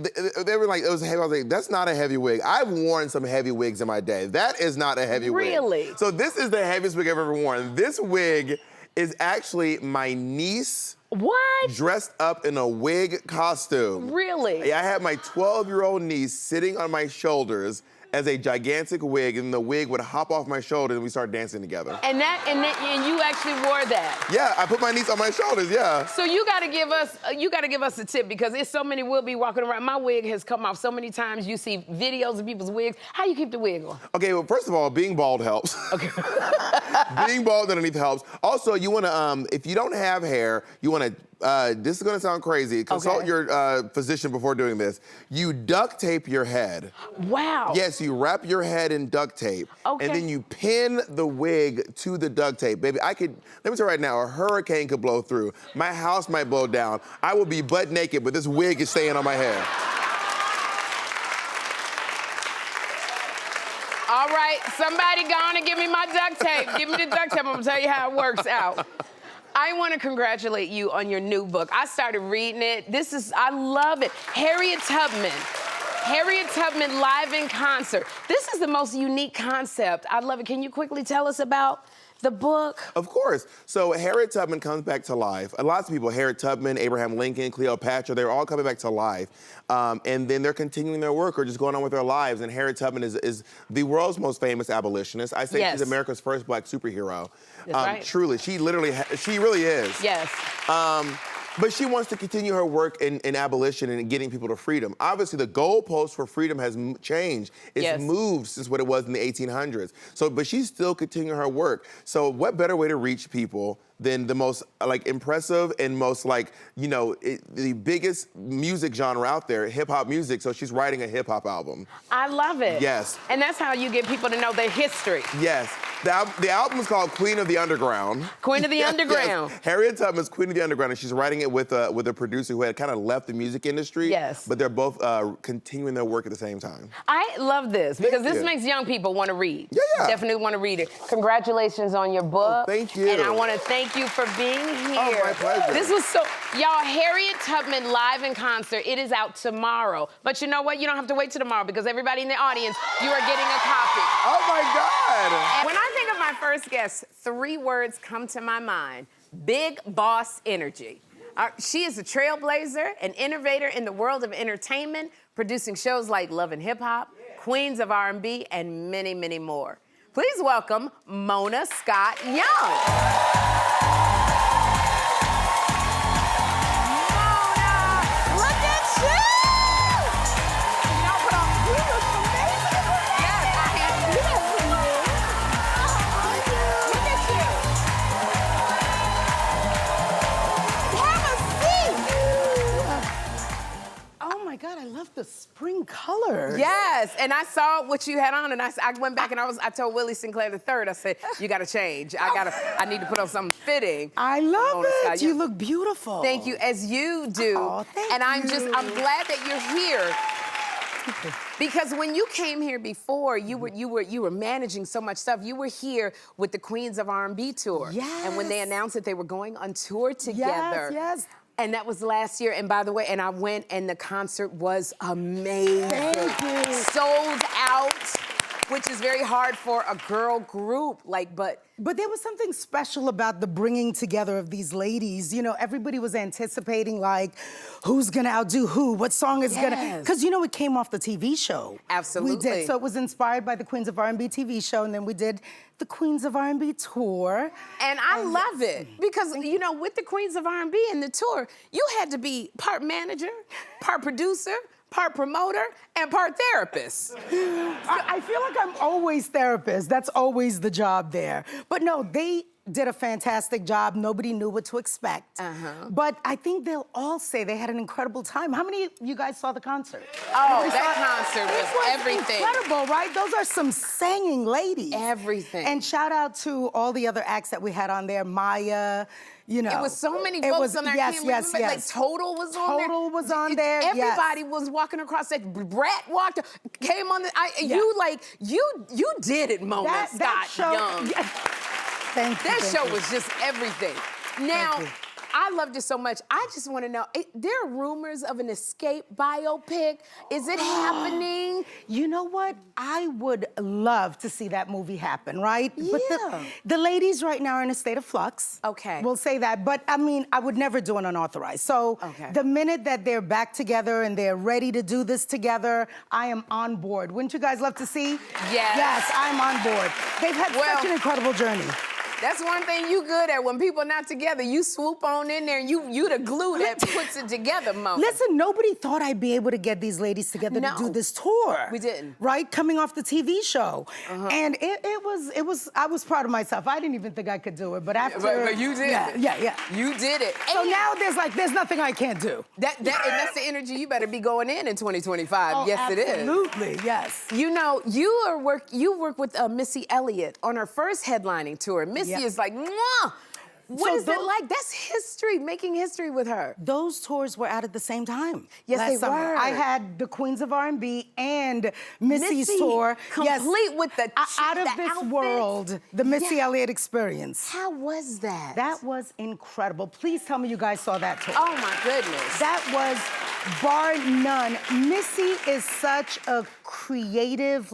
they were like, it was heavy. I was like, that's not a heavy wig. I've worn some heavy wigs in my day. That is not a heavy wig. Really? So this is the heaviest wig I've ever worn. This wig is actually my niece. What? Dressed up in a wig costume. Really? Yeah, I had my 12-year-old niece sitting on my shoulders as a gigantic wig, and the wig would hop off my shoulder, and we started dancing together. And you actually wore that? Yeah, I put my niece on my shoulders, yeah. So you gotta give us a tip because there's so many will be walking around. My wig has come off so many times. You see videos of people's wigs. How you keep the wig on? Okay, well, first of all, being bald helps. Okay. Being bald underneath helps. Also, you wanna, if you don't have hair, you wanna, this is gonna sound crazy. Consult your physician before doing this. You duct tape your head. Wow. Yes, you wrap your head in duct tape. Okay. And then you pin the wig to the duct tape. Baby, let me tell you right now, a hurricane could blow through. My house might blow down. I will be butt naked, but this wig is staying on my head. All right, somebody go on and give me my duct tape. Give me the duct tape. I'm gonna tell you how it works out. I want to congratulate you on your new book. I started reading it. I love it. Harriet Tubman live in concert. This is the most unique concept. I love it. Can you quickly tell us about the book? Of course. So Harriet Tubman comes back to life. Lots of people, Harriet Tubman, Abraham Lincoln, Cleopatra, they're all coming back to life. And then they're continuing their work or just going on with their lives. And Harriet Tubman is the world's most famous abolitionist. I say she's America's first Black superhero. That's right. Truly, she really is. Yes. But she wants to continue her work in abolition and getting people to freedom. Obviously, the goalpost for freedom has changed. It's moved since what it was in the 1800s. But she's still continuing her work. So what better way to reach people than the most impressive and most the biggest music genre out there, hip hop music. So she's writing a hip hop album. I love it. Yes. And that's how you get people to know their history. Yes. The album is called Queen of the Underground. Queen of the Underground. Yes. Harriet Tubman's Queen of the Underground, and she's writing it with a producer who had kind of left the music industry. Yes. But they're both continuing their work at the same time. I love this because Thank this you. makes young people want to read. Yeah. Definitely want to read it. Congratulations on your book. Oh, thank you. And I want to thank you for being here. Oh, my pleasure. This was y'all, Harriet Tubman live in concert. It is out tomorrow. But you know what? You don't have to wait till tomorrow because everybody in the audience, you are getting a copy. Oh my God. And when I think of my first guest, 3 words come to my mind. Big boss energy. She is a trailblazer, an innovator in the world of entertainment, producing shows like Love and Hip Hop, Queens of R&B, and many, many more. Please welcome Mona Scott Young. same colors. Yes, and I saw what you had on, and I went back and I told Willie Sinclair III, I said, you gotta change. I need to put on something fitting. I love it. You look beautiful. Thank you, as you do. Oh, thank and I'm you. glad that you're here. Because when you came here before, you were managing so much stuff. You were here with the Queens of R&B tour. Yes. And when they announced that they were going on tour together. Yes. And that was last year. And by the way, and I went and the concert was amazing. Thank you. Sold out, which is very hard for a girl group. But there was something special about the bringing together of these ladies. You know, everybody was anticipating, like, who's gonna outdo who? What song is gonna... Because, you know, it came off the TV show. Absolutely. We did. So it was inspired by the Queens of R&B TV show, and then we did the Queens of R&B tour. And I love it. Because, you know, with the Queens of R&B and the tour, you had to be part manager, part producer, part promoter, and part therapist. I feel like I'm always therapist. That's always the job there. But no, they did a fantastic job. Nobody knew what to expect. But I think they'll all say they had an incredible time. How many of you guys saw the concert? Oh, that concert was everything. Incredible, right? Those are some singing ladies. Everything. And shout out to all the other acts that we had on there. Maya, you know. It was so many folks on there. Yes. Like Total was on there. Total was on there. Everybody was walking across that. Brett walked, came on the. You did it, Mona Scott Young. Thank you. That show was just everything. Now, I loved it so much. I just want to know, there are rumors of an Escape biopic. Is it happening? You know what? I would love to see that movie happen, right? Yeah. But the ladies right now are in a state of flux. Okay. We'll say that. But, I mean, I would never do an unauthorized. So the minute that they're back together and they're ready to do this together, I am on board. Wouldn't you guys love to see? Yes. Yes, I'm on board. They've had such an incredible journey. That's one thing you good at. When people are not together, you swoop on in there and you the glue that puts it together, Mona. Listen, nobody thought I'd be able to get these ladies together to do this tour. We didn't. Right? Coming off the TV show. And I was proud of myself. I didn't even think I could do it, but after... But you did it. Yeah. You did it. So now there's nothing I can't do. And that's the energy you better be going in 2025. Oh, yes, it is. Absolutely, yes. You know, you work with Missy Elliott on her first headlining tour. Missy is like, mwah! What is it like? That's history, making history with her. Those tours were out at the same time. Yes, last they summer. were. I had the Queens of R&B and Missy's Missy, tour. complete with the out of this outfits. world, the Missy Elliott experience. How was that? That was incredible. Please tell me you guys saw that tour. Oh my goodness. That was bar none. Missy is such a creative,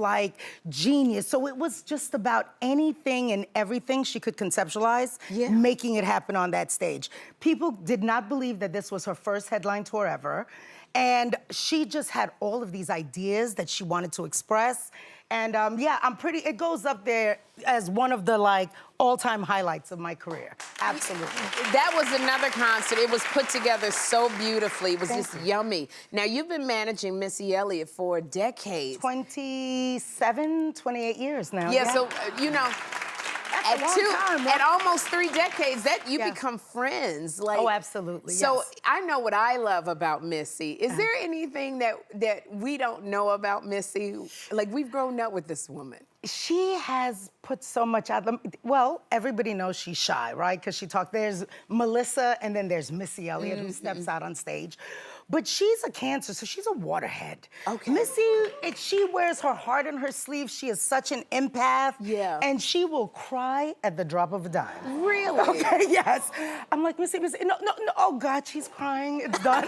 genius. So it was just about anything and everything she could conceptualize, making it happen on that stage. People did not believe that this was her first headline tour ever. And she just had all of these ideas that she wanted to express. And it goes up there as one of the all-time highlights of my career. Absolutely. That was another concert. It was put together so beautifully. It was just yummy. Now, you've been managing Missy Elliott for decades. 28 years now. Yeah, so, you know, That's a long time, right? at almost 3 decades, that you become friends. Oh, absolutely, So yes. I know what I love about Missy. Is there anything that we don't know about Missy? We've grown up with this woman. She has put so much out. Well, everybody knows she's shy, right? Because there's Melissa and then there's Missy Elliott who steps out on stage. But she's a Cancer, so she's a waterhead. Okay. Missy, she wears her heart on her sleeve. She is such an empath. Yeah. And she will cry at the drop of a dime. Really? Okay, yes. I'm like, Missy, no, oh God, she's crying, it's done.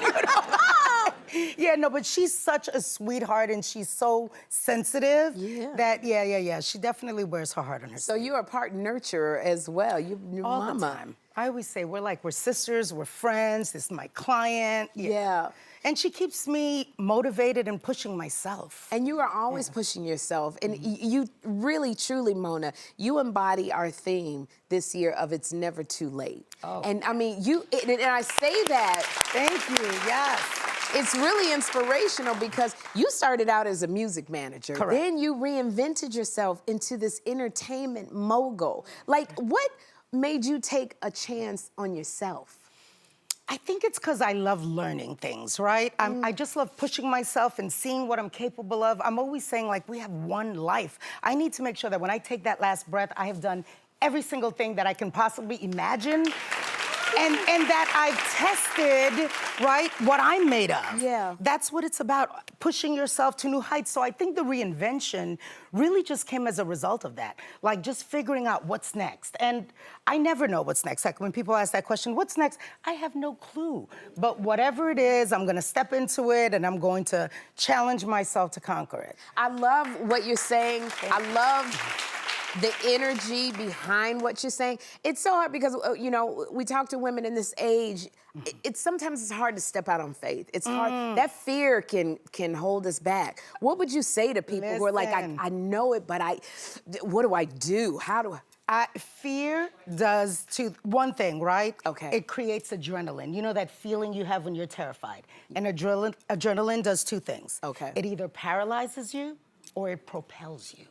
But she's such a sweetheart and she's so sensitive that, she definitely wears her heart on her sleeve. So you're a part nurturer as well. Your All mama. the time. I always say we're sisters, we're friends, this is my client. Yeah. And she keeps me motivated and pushing myself. And you are always pushing yourself. And you really, truly, Mona, you embody our theme this year of It's Never Too Late. Oh. And I mean, and I say that. Thank you, yes. It's really inspirational because you started out as a music manager. Correct. Then you reinvented yourself into this entertainment mogul. What made you take a chance on yourself? I think it's because I love learning things, right? I just love pushing myself and seeing what I'm capable of. I'm always saying, like, we have one life. I need to make sure that when I take that last breath, I have done every single thing that I can possibly imagine. And that I've tested, right, what I'm made of. Yeah. That's what it's about, pushing yourself to new heights. So I think the reinvention really just came as a result of that. Like, just figuring out what's next. And I never know what's next. Like, when people ask that question, what's next? I have no clue. But whatever it is, I'm gonna step into it and I'm going to challenge myself to conquer it. I love what you're saying. I love the energy behind what you're saying. It's so hard because, you know, we talk to women in this age, sometimes it's hard to step out on faith. It's hard, that fear can hold us back. What would you say to people who are like, I know it, but what do I do? How do I? Fear does one thing, right? Okay. It creates adrenaline. You know that feeling you have when you're terrified. And adrenaline does two things. Okay. It either paralyzes you or it propels you.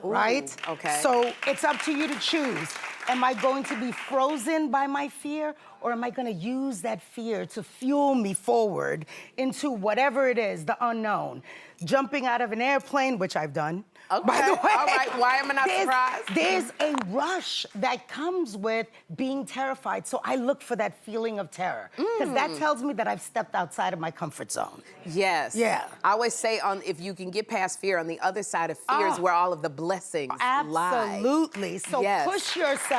Ooh, right? okay. So it's up to you to choose. Am I going to be frozen by my fear, or am I going to use that fear to fuel me forward into whatever it is, the unknown? Jumping out of an airplane, which I've done. Okay. By the way, all right. Why am I not surprised? There's a rush that comes with being terrified. So I look for that feeling of terror, because that tells me that I've stepped outside of my comfort zone. Yes. Yeah. I always say, if you can get past fear, on the other side of fear is where all of the blessings lie. Absolutely. So push yourself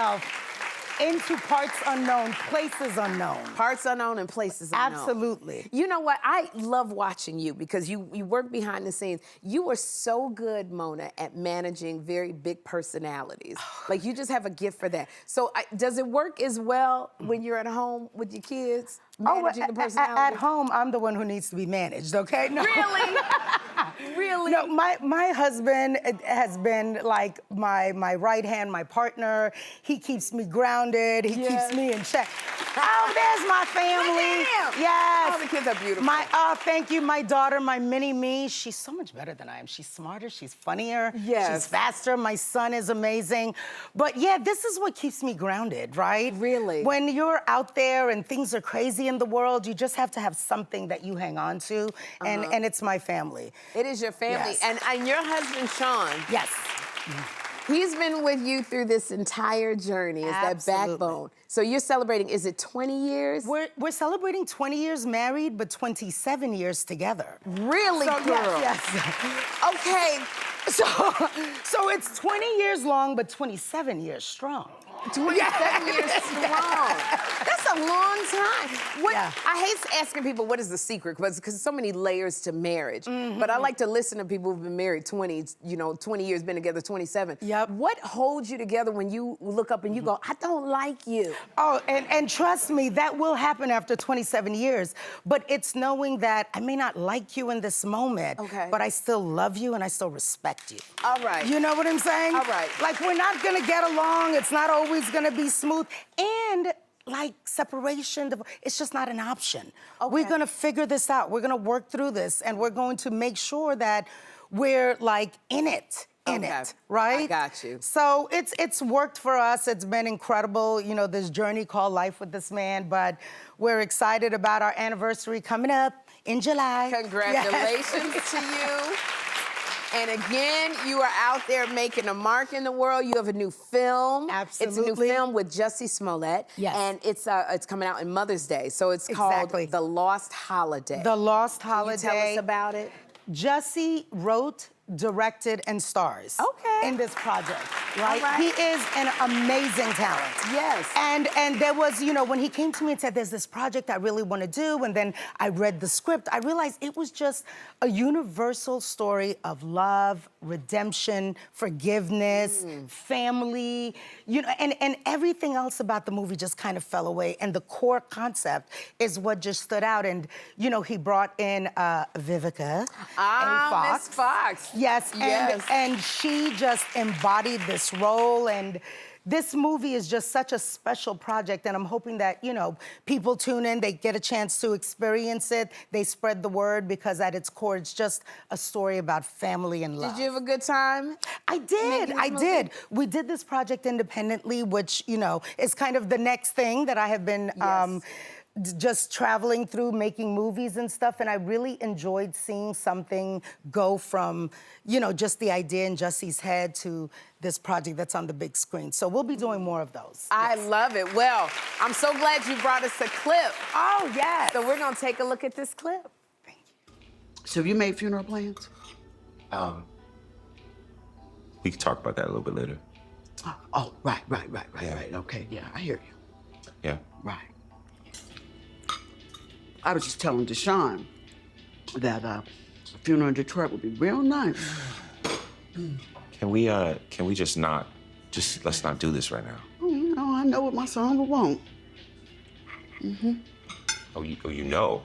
into parts unknown, places unknown. Parts unknown and places unknown. Absolutely. You know what? I love watching you because you work behind the scenes. You are so good, Mona, at managing very big personalities. Like, you just have a gift for that. So does it work as well when you're at home with your kids? Managing the personalities? At home, I'm the one who needs to be managed, okay? No. Really? Really? No, my husband has been like my right hand, my partner. He keeps me grounded. He keeps me in check. Oh, there's my family. Look at him. Yes. Oh, the kids are beautiful. Thank you. My daughter, my mini-me, she's so much better than I am. She's smarter, she's funnier, she's faster. My son is amazing. But yeah, this is what keeps me grounded, right? Really? When you're out there and things are crazy in the world, you just have to have something that you hang on to, and it's my family. It is your family. Yes. And your husband, Sean. Yes. He's been with you through this entire journey as that backbone. So you're celebrating, is it 20 years? We're celebrating 20 years married, but 27 years together. Really, so, girl? Yes. Okay. So it's 20 years long, but 27 years strong. 27 years strong. That's a long time. I hate asking people what is the secret, because there's so many layers to marriage. But I like to listen to people who've been married 20 years, been together 27. Yep. What holds you together when you look up and you go, I don't like you? Oh, and trust me, that will happen after 27 years. But it's knowing that I may not like you in this moment, but I still love you and I still respect you. All right. You know what I'm saying? All right. Like, we're not gonna get along. It's not always gonna be smooth. And like separation, it's just not an option. We're gonna figure this out. We're gonna work through this, and we're going to make sure that we're like in it, right? I got you. So it's worked for us. It's been incredible, you know, this journey called life with this man, but we're excited about our anniversary coming up in July. Congratulations to you. And again, you are out there making a mark in the world. You have a new film. Absolutely. It's a new film with Jussie Smollett. Yes. And it's coming out in Mother's Day. So it's called The Lost Holiday. The Lost Holiday. Can you tell us about it? Jussie wrote, directed, and stars in this project, right? All right. He is an amazing talent. Yes. And there was, you know, when he came to me and said, there's this project I really want to do, and then I read the script, I realized it was just a universal story of love, redemption, forgiveness, family, you know, and everything else about the movie just kind of fell away. And the core concept is what just stood out. And, you know, he brought in Vivica Miss Fox. Yes, and she just embodied this role, and this movie is just such a special project, and I'm hoping that, you know, people tune in, they get a chance to experience it, they spread the word, because at its core, it's just a story about family and love. Did you have a good time? I did. We did this project independently, which, you know, is kind of the next thing that I have been just traveling through making movies and stuff, and I really enjoyed seeing something go from, you know, just the idea in Jesse's head to this project that's on the big screen. So we'll be doing more of those. I love it. Well, I'm so glad you brought us a clip. Oh, yes. So we're gonna take a look at this clip. Thank you. So you made funeral plans? We can talk about that a little bit later. Oh, right. Okay, yeah, I hear you. Yeah. Right. I was just telling Deshaun that a funeral in Detroit would be real nice. Can we just let's not do this right now? Oh, I know what my son would want. Oh, you know?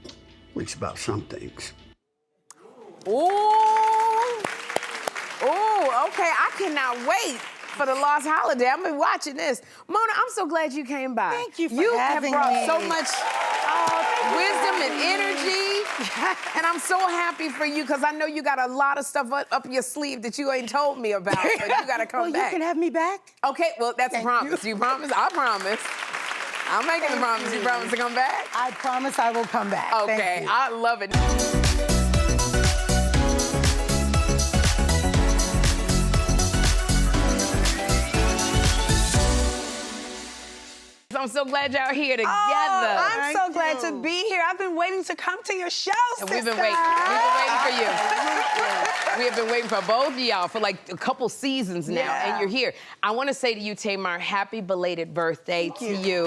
At least about some things. Ooh, okay, I cannot wait for the Lost Holiday. I'm been watching this. Mona, I'm so glad you came by. Thank you for having have brought me. so much wisdom and energy. And I'm so happy for you because I know you got a lot of stuff up your sleeve that you ain't told me about, but you gotta come back. You can have me back? Okay, well, that's a promise. You promise? I promise. I'm making the promise. You promise to come back? I promise I will come back. Okay, Thank you. I love it. I'm so glad y'all here together. Oh, I'm so glad to be here. I've been waiting to come to your show, And sister. we've been waiting. We've been waiting for you. We have been waiting for both of y'all for like a couple seasons now, and you're here. I want to say to you, Tamar, happy belated birthday to you.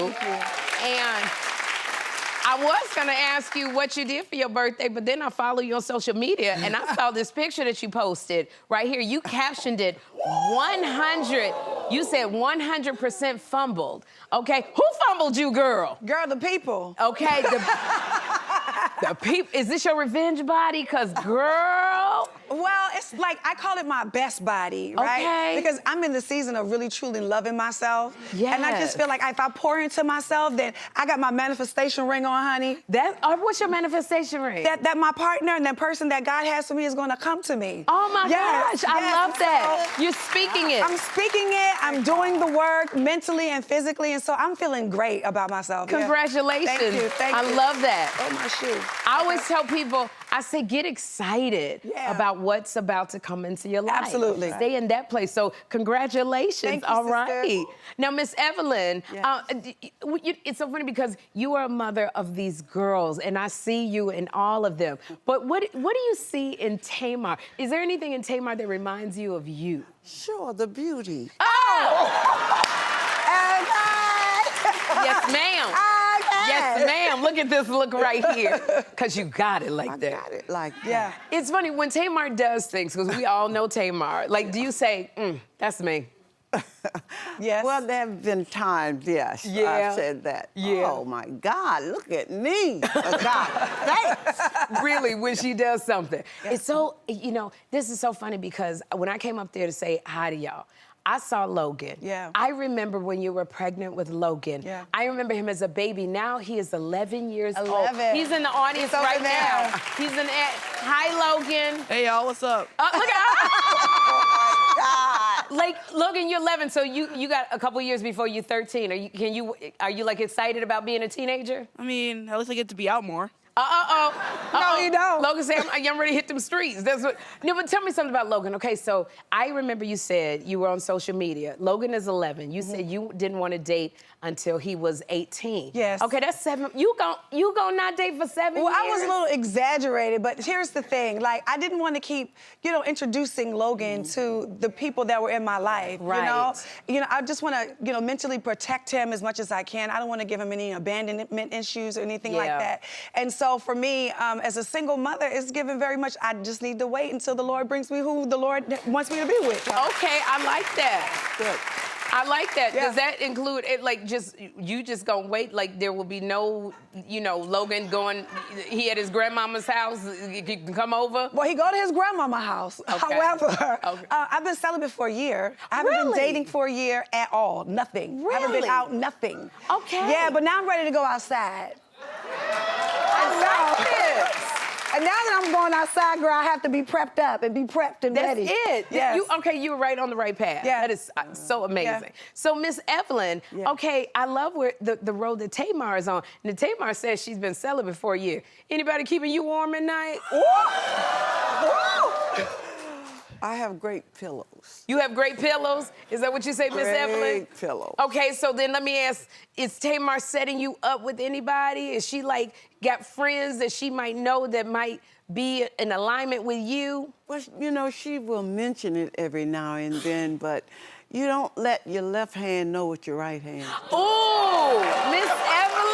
And I was gonna ask you what you did for your birthday, but then I follow you on social media and I saw this picture that you posted right here. You captioned it 100. You said 100% fumbled. Okay, who fumbled you, girl? Girl, the people. Okay, the people. Is this your revenge body? Cause girl. Well, it's like, I call it my best body, right? Okay. Because I'm in the season of really, truly loving myself. Yes. And I just feel like if I pour into myself, then I got my manifestation ring on, honey. What's your manifestation ring? That my partner and that person that God has for me is gonna come to me. Oh my gosh, I love that. So You're speaking it. I'm speaking it, I'm doing the work mentally and physically, and so I'm feeling great about myself. Congratulations. Thank you, thank you. I love that. Oh, my shoe. I always tell people, I say, get excited about what's about to come into your life. Absolutely. Stay in that place. So congratulations. Thank you, All sister. right. Now, Miss Evelyn, it's so funny because you are a mother of these girls, and I see you in all of them. But what do you see in Tamar? Is there anything in Tamar that reminds you of you? Sure, the beauty. Oh! Yes, ma'am. Yes, ma'am. Look at this look right here. Because you got it like that. I got it like that. Yeah. It's funny, when Tamar does things, because we all know Tamar, like, do you say, that's me? Yes. Well, there have been times, yes, Yeah. I've said that. Yeah. Oh, my God, look at me. For God, thanks. Really, when she does something. It's so, this is so funny because when I came up there to say hi to y'all, I saw Logan. Yeah. I remember when you were pregnant with Logan. Yeah. I remember him as a baby. Now he is 11 years old. 11. He's in the audience He's over right there. now. He's in. Hi, Logan. Hey, y'all, what's up? Look at God. Like, Logan, you're 11, so you got a couple years before you're 13. Are you like excited about being a teenager? I mean, at least I get to be out more. No, you don't. Logan said, I'm ready to hit them streets. That's what. No, but tell me something about Logan. Okay, so I remember you said you were on social media. Logan is 11. You said you didn't want to date until he was 18. Yes. Okay, that's 7. You gon' not date for 7 years? Well, I was a little exaggerated, but here's the thing. Like, I didn't want to keep, introducing Logan to the people that were in my life, Right. I just want to, mentally protect him as much as I can. I don't want to give him any abandonment issues or anything like that. And so for me, as a single mother, it's given very much, I just need to wait until the Lord brings me who the Lord wants me to be with. Okay, I like that. Good. I like that. Yeah. Does that include it? Like, you just gonna wait? Like, there will be no, Logan going. He at his grandmama's house. He can come over. Well, he go to his grandmama's house. Okay. However, Okay. I've been celibate for a year. I haven't been Really? dating for a year at all. Nothing. I haven't been Really? out. Nothing. Okay. Yeah, but now I'm ready to go outside. I like this. now that I'm going outside, girl, I have to be prepped up and be prepped and ready. That's it. Yes. You were right on the right path. Yeah. That is so amazing. Yeah. So, Miss Evelyn, okay, I love where the road that Tamar is on. And Tamar says she's been celibate for a year. Anybody keeping you warm at night? I have great pillows. You have great pillows? Is that what you say, Miss Evelyn? Great pillows. Okay, so then let me ask, is Tamar setting you up with anybody? Is she like got friends that she might know that might be in alignment with you? Well, you know, she will mention it every now and then, but you don't let your left hand know what your right hand is. Oh, Miss Evelyn?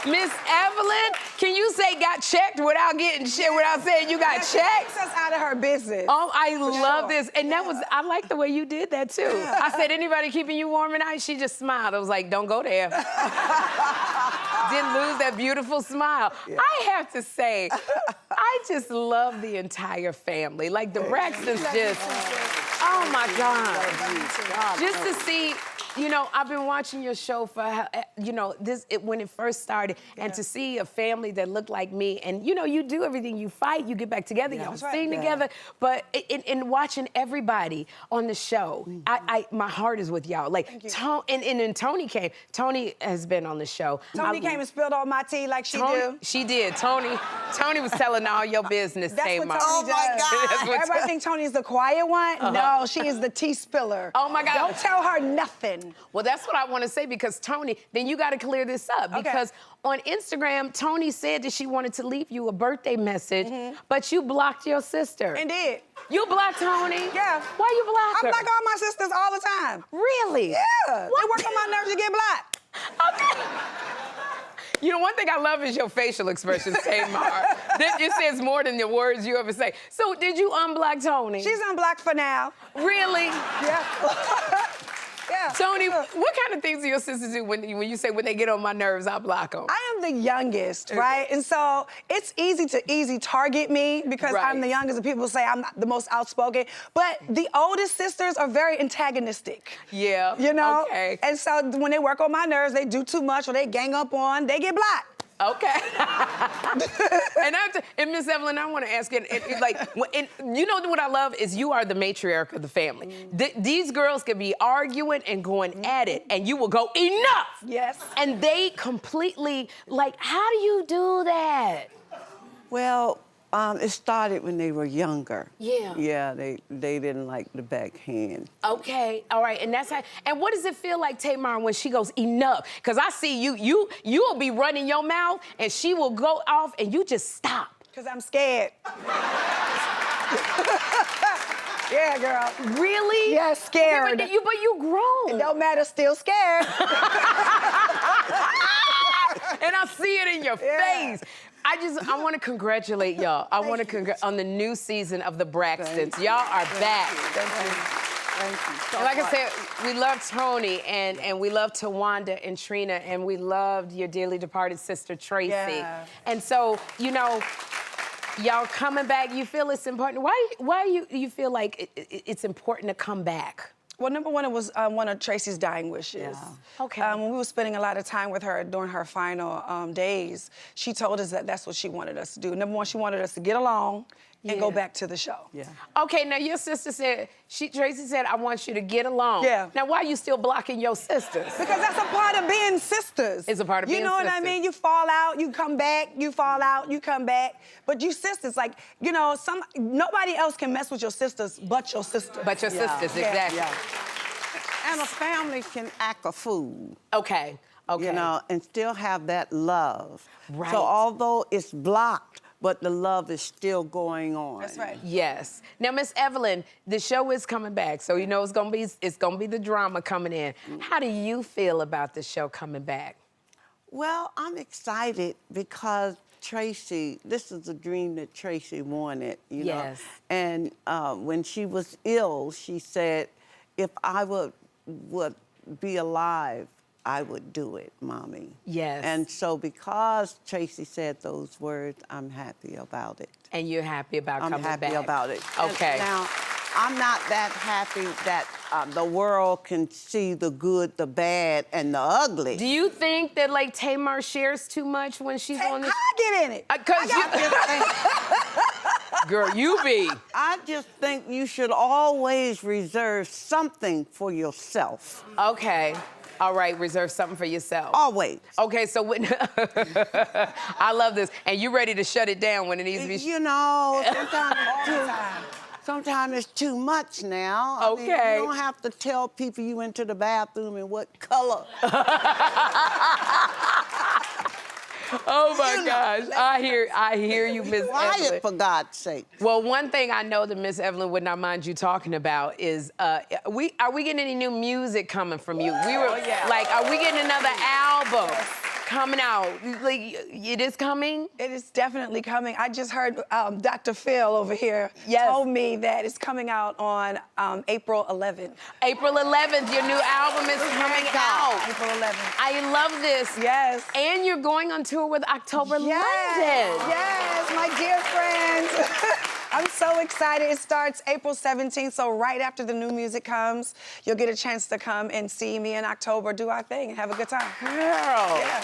Miss Evelyn, can you say got checked without getting shit, without saying you got checked? That's out of her business. Oh, I love this. And that was, I like the way you did that too. I said, anybody keeping you warm at night? She just smiled. I was like, don't go there. Didn't lose that beautiful smile. I have to say, I just love the entire family. Like the Braxtons just, oh my God. Just to see, you know, I've been watching your show for, you know, when it first started, and to see a family that looked like me, and you know, you do everything, you fight, you get back together, y'all sing together, but in watching everybody on the show, my heart is with y'all. Like, and Tony came. Tony has been on the show. Tony came and spilled all my tea like she do. She did. Tony was telling all your business, That's Tamar. what Tony does. Everybody think Tony's the quiet one. No, she is the tea spiller. Oh my God. Don't tell her nothing. Well, that's what I want to say, because Tony, then you got to clear this up. Because on Instagram, Tony said that she wanted to leave you a birthday message, but you blocked your sister. Indeed. You blocked Tony? Yeah. Why you blocked her? I block all my sisters all the time. Really? Yeah. They work on my nerves to get blocked. Okay. You know, one thing I love is your facial expressions, Tamar. It says more than the words you ever say. So did you unblock Tony? She's unblocked for now. Really? Yeah. Yeah. Tony, what kind of things do your sisters do when you say, when they get on my nerves, I block them? I am the youngest, right? And so it's easy to target me because I'm the youngest and people say I'm not the most outspoken. But the oldest sisters are very antagonistic. Yeah. You know? Okay. And so when they work on my nerves, they do too much or they gang up on, they get blocked. Okay. and Miss Evelyn, I want to ask you, you know what I love is you are the matriarch of the family. These girls could be arguing and going at it, and you will go, enough! Yes. And they completely, like, how do you do that? Well, it started when they were younger. Yeah. Yeah, they didn't like the backhand. Okay, all right, and that's how. And what does it feel like, Tamar, when she goes enough? Because I see you'll be running your mouth, and she will go off, and you just stop. Because I'm scared. Yeah, girl. Really? Yeah, scared. Okay, but you grown. It don't matter, still scared. And I see it in your face. I want to congratulate y'all. I want to congratulate on the new season of the Braxtons. Y'all are back. Thank you. So And like I said, we love Tony, and we love Tawanda and Trina, and we loved your dearly departed sister, Tracy. Yeah. And so, you know, y'all coming back, you feel it's important. Why you feel like it's important to come back? Well, number one, it was one of Tracy's dying wishes. Yeah. Okay. When we were spending a lot of time with her during her final days, she told us that that's what she wanted us to do. Number one, she wanted us to get along and go back to the show. Yeah. Okay, now your sister said, Tracy said, I want you to get along. Yeah. Now, why are you still blocking your sisters? Because that's a part of being sisters. It's a part of being sisters. You know what I mean? You fall out, you come back, you fall out, you come back. But you sisters, like, you know, nobody else can mess with your sisters but your sisters. But your sisters, exactly. Yeah. And a family can act a fool. Okay. You know, and still have that love. Right. So although it's blocked, but the love is still going on. That's right. Yes. Now, Miss Evelyn, the show is coming back, so you know it's gonna be the drama coming in. How do you feel about the show coming back? Well, I'm excited because Tracy, this is a dream that Tracy wanted, you know. And when she was ill, she said, if I would be alive, I would do it, Mommy. Yes. And so because Tracy said those words, I'm happy about it. And you're happy about coming back? I'm happy about it. Okay. And now, I'm not that happy that the world can see the good, the bad, and the ugly. Do you think that like Tamar shares too much when she's on the? I get in it. Girl, you be. I just think you should always reserve something for yourself. Okay. All right, reserve something for yourself. Always. Okay, so when I love this, and you ready to shut it down when it needs to be. You know, sometimes it's too much now. I mean, you don't have to tell people you went to the bathroom in what color. Oh my gosh, I hear you, Miss Evelyn. Quiet, for God's sake. Well, one thing I know that Miss Evelyn would not mind you talking about is, are we getting any new music coming from you? We were like, are we getting another album coming out? Like, it is coming? It is definitely coming. I just heard Dr. Phil over here told me that it's coming out on April 11th. April 11th, your new album is coming out. April 11th. I love this. Yes. And you're going on tour with October London. Yes, my dear friends. I'm so excited. It starts April 17th, so right after the new music comes, you'll get a chance to come and see me in October, do our thing, and have a good time. Girl. Yeah.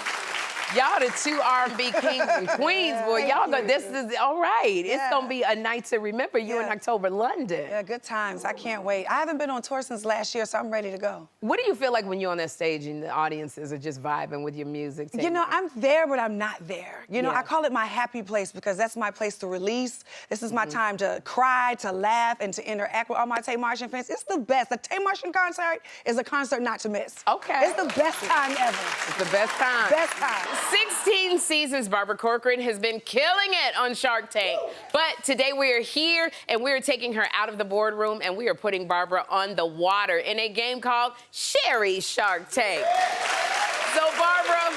Y'all the two R&B kings and queens, boy. Y'all go, this is, all right. It's gonna be a night to remember you in October London. Yeah, good times. I can't wait. I haven't been on tour since last year, so I'm ready to go. What do you feel like when you're on that stage and the audiences are just vibing with your music? You know, I'm there, but I'm not there. You know, I call it my happy place because that's my place to release. This is my time to cry, to laugh, and to interact with all my Tamartian fans. It's the best. The Tamartian concert is a concert not to miss. Okay. It's the best time ever. It's the best time. Best time. 16 seasons, Barbara Corcoran has been killing it on Shark Tank. But today we are here and we are taking her out of the boardroom and we are putting Barbara on the water in a game called Sherri Shark Tank. So Barbara,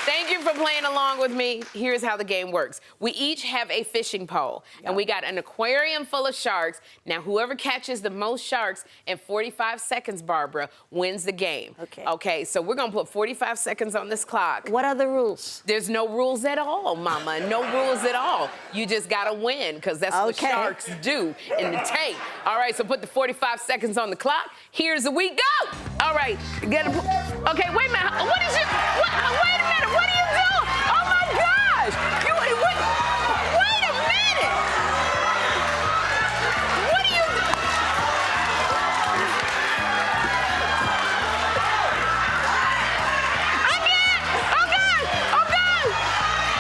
thank you for playing along with me. Here's how the game works. We each have a fishing pole, and we got an aquarium full of sharks. Now, whoever catches the most sharks in 45 seconds, Barbara, wins the game. Okay. Okay, so we're gonna put 45 seconds on this clock. What are the rules? There's no rules at all, mama. No rules at all. You just gotta win, because that's what sharks do in the tank. All right, so put the 45 seconds on the clock. Here's the we go. All right, okay, wait a minute. What is your, wait a minute. What are you doing? Oh my gosh! Wait a minute! What are you doing?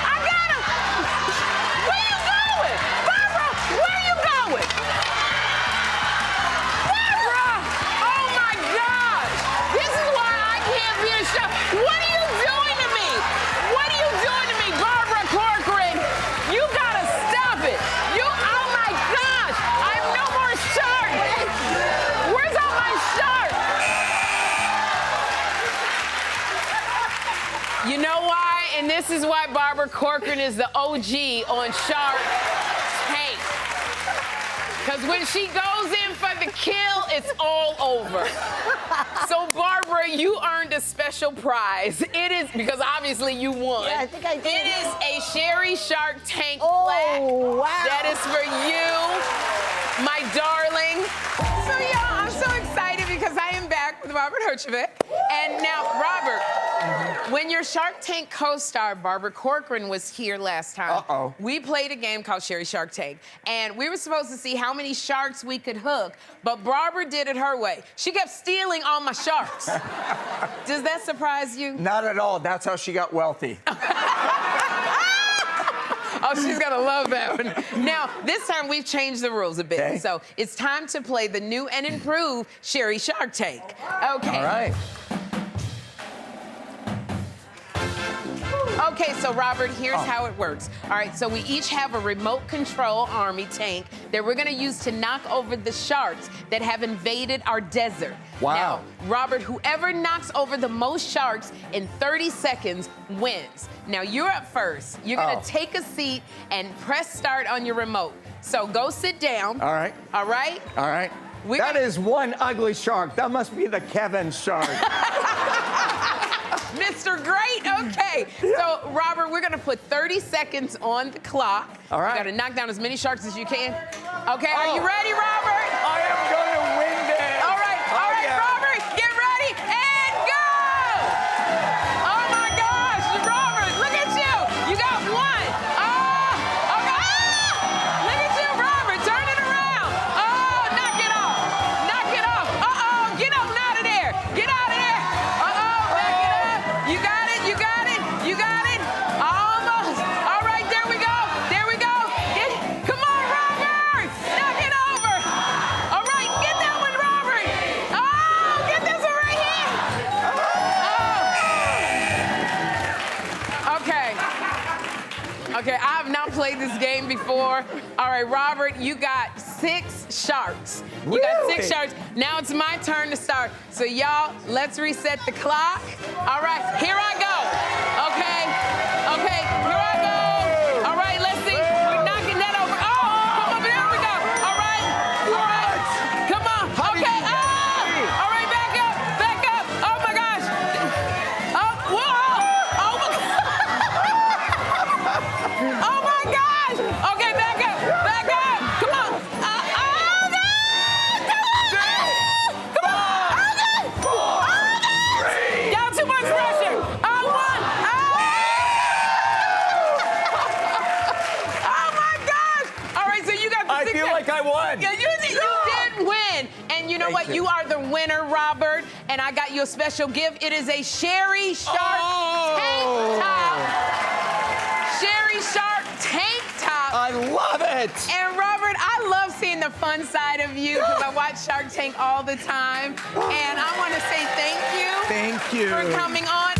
I got him! Where you going? Barbara, where are you going? Barbara! Oh my gosh! This is why I can't be a chef. What are you doing to me? What are you doing to me, Barbara Corcoran? You gotta stop it. Oh my gosh! I have no more sharks. Where's all my sharks? You know why? And this is why Barbara Corcoran is the OG on Shark Tank. Because when she goes in for the kill, it's all over. So, Barbara, you earned a special prize. It is, because obviously you won. Yeah, I think I did. It is a Sherri Shark Tank Oh, plaque. wow. That is for you, my darling. So, y'all, I'm so excited because I am back with Robert Herjavec. And now, Robert, when your Shark Tank co-star, Barbara Corcoran, was here last time, we played a game called Sherri Shark Tank. And we were supposed to see how many sharks we could hook, but Barbara did it her way. She kept stealing all my sharks. Does that surprise you? Not at all. That's how she got wealthy. Oh, she's gonna love that one. Now, this time we've changed the rules a bit. Okay. So it's time to play the new and improved Sherri Shark Tank. Okay. All right. Okay, so Robert, here's how it works. All right, so we each have a remote control army tank that we're gonna use to knock over the sharks that have invaded our desert. Wow. Now, Robert, whoever knocks over the most sharks in 30 seconds wins. Now, you're up first. You're gonna take a seat and press start on your remote. So go sit down. All right. All right? All right. That is one ugly shark. That must be the Kevin shark. Mr. Great, okay. So, Robert, we're gonna put 30 seconds on the clock. All right. You gotta knock down as many sharks as you can. Okay, are you ready, Robert? I am gonna win this. All right, All right, Robert, get ready and go! Oh my gosh, Robert, look at you. You got one. Oh, okay. Look at you, Robert, turn it around. Oh, knock it off. Knock it off. Uh-oh, get on out of there. Get out of there. Uh-oh, back it up. You got it, you got it, you got it. Almost. All right, there we go. There we go. Come on, Robert. Knock it over. All right, get that one, Robert. Oh, get this one right here. Oh. Okay. Okay, I have not played this game before. All right, Robert, you got 6 sharks. You got 6 sharks. Now it's my turn to start. So y'all, let's reset the clock. All right, here I go. Okay, okay, here I go. All right, let's see. We're knocking that over. Oh, there we go. All right, all right. Come on. Okay. Oh, all right, back up, back up. Oh my gosh. Oh, whoa. Oh my God. Oh my gosh! Okay, back up! Back up! Come on! Oh no! Come on! Okay! Y'all too much pressure! Oh, one! Oh my gosh! All right, so you got the I feel like I won. Yeah, you did win. And you know what? You are the winner, Robert. And I got you a special gift. It is a Sherri Shark tank top. Sherri Shark tank top. I love it. And Robert, I love seeing the fun side of you because I watch Shark Tank all the time. And I want to say thank you. Thank you. For coming on.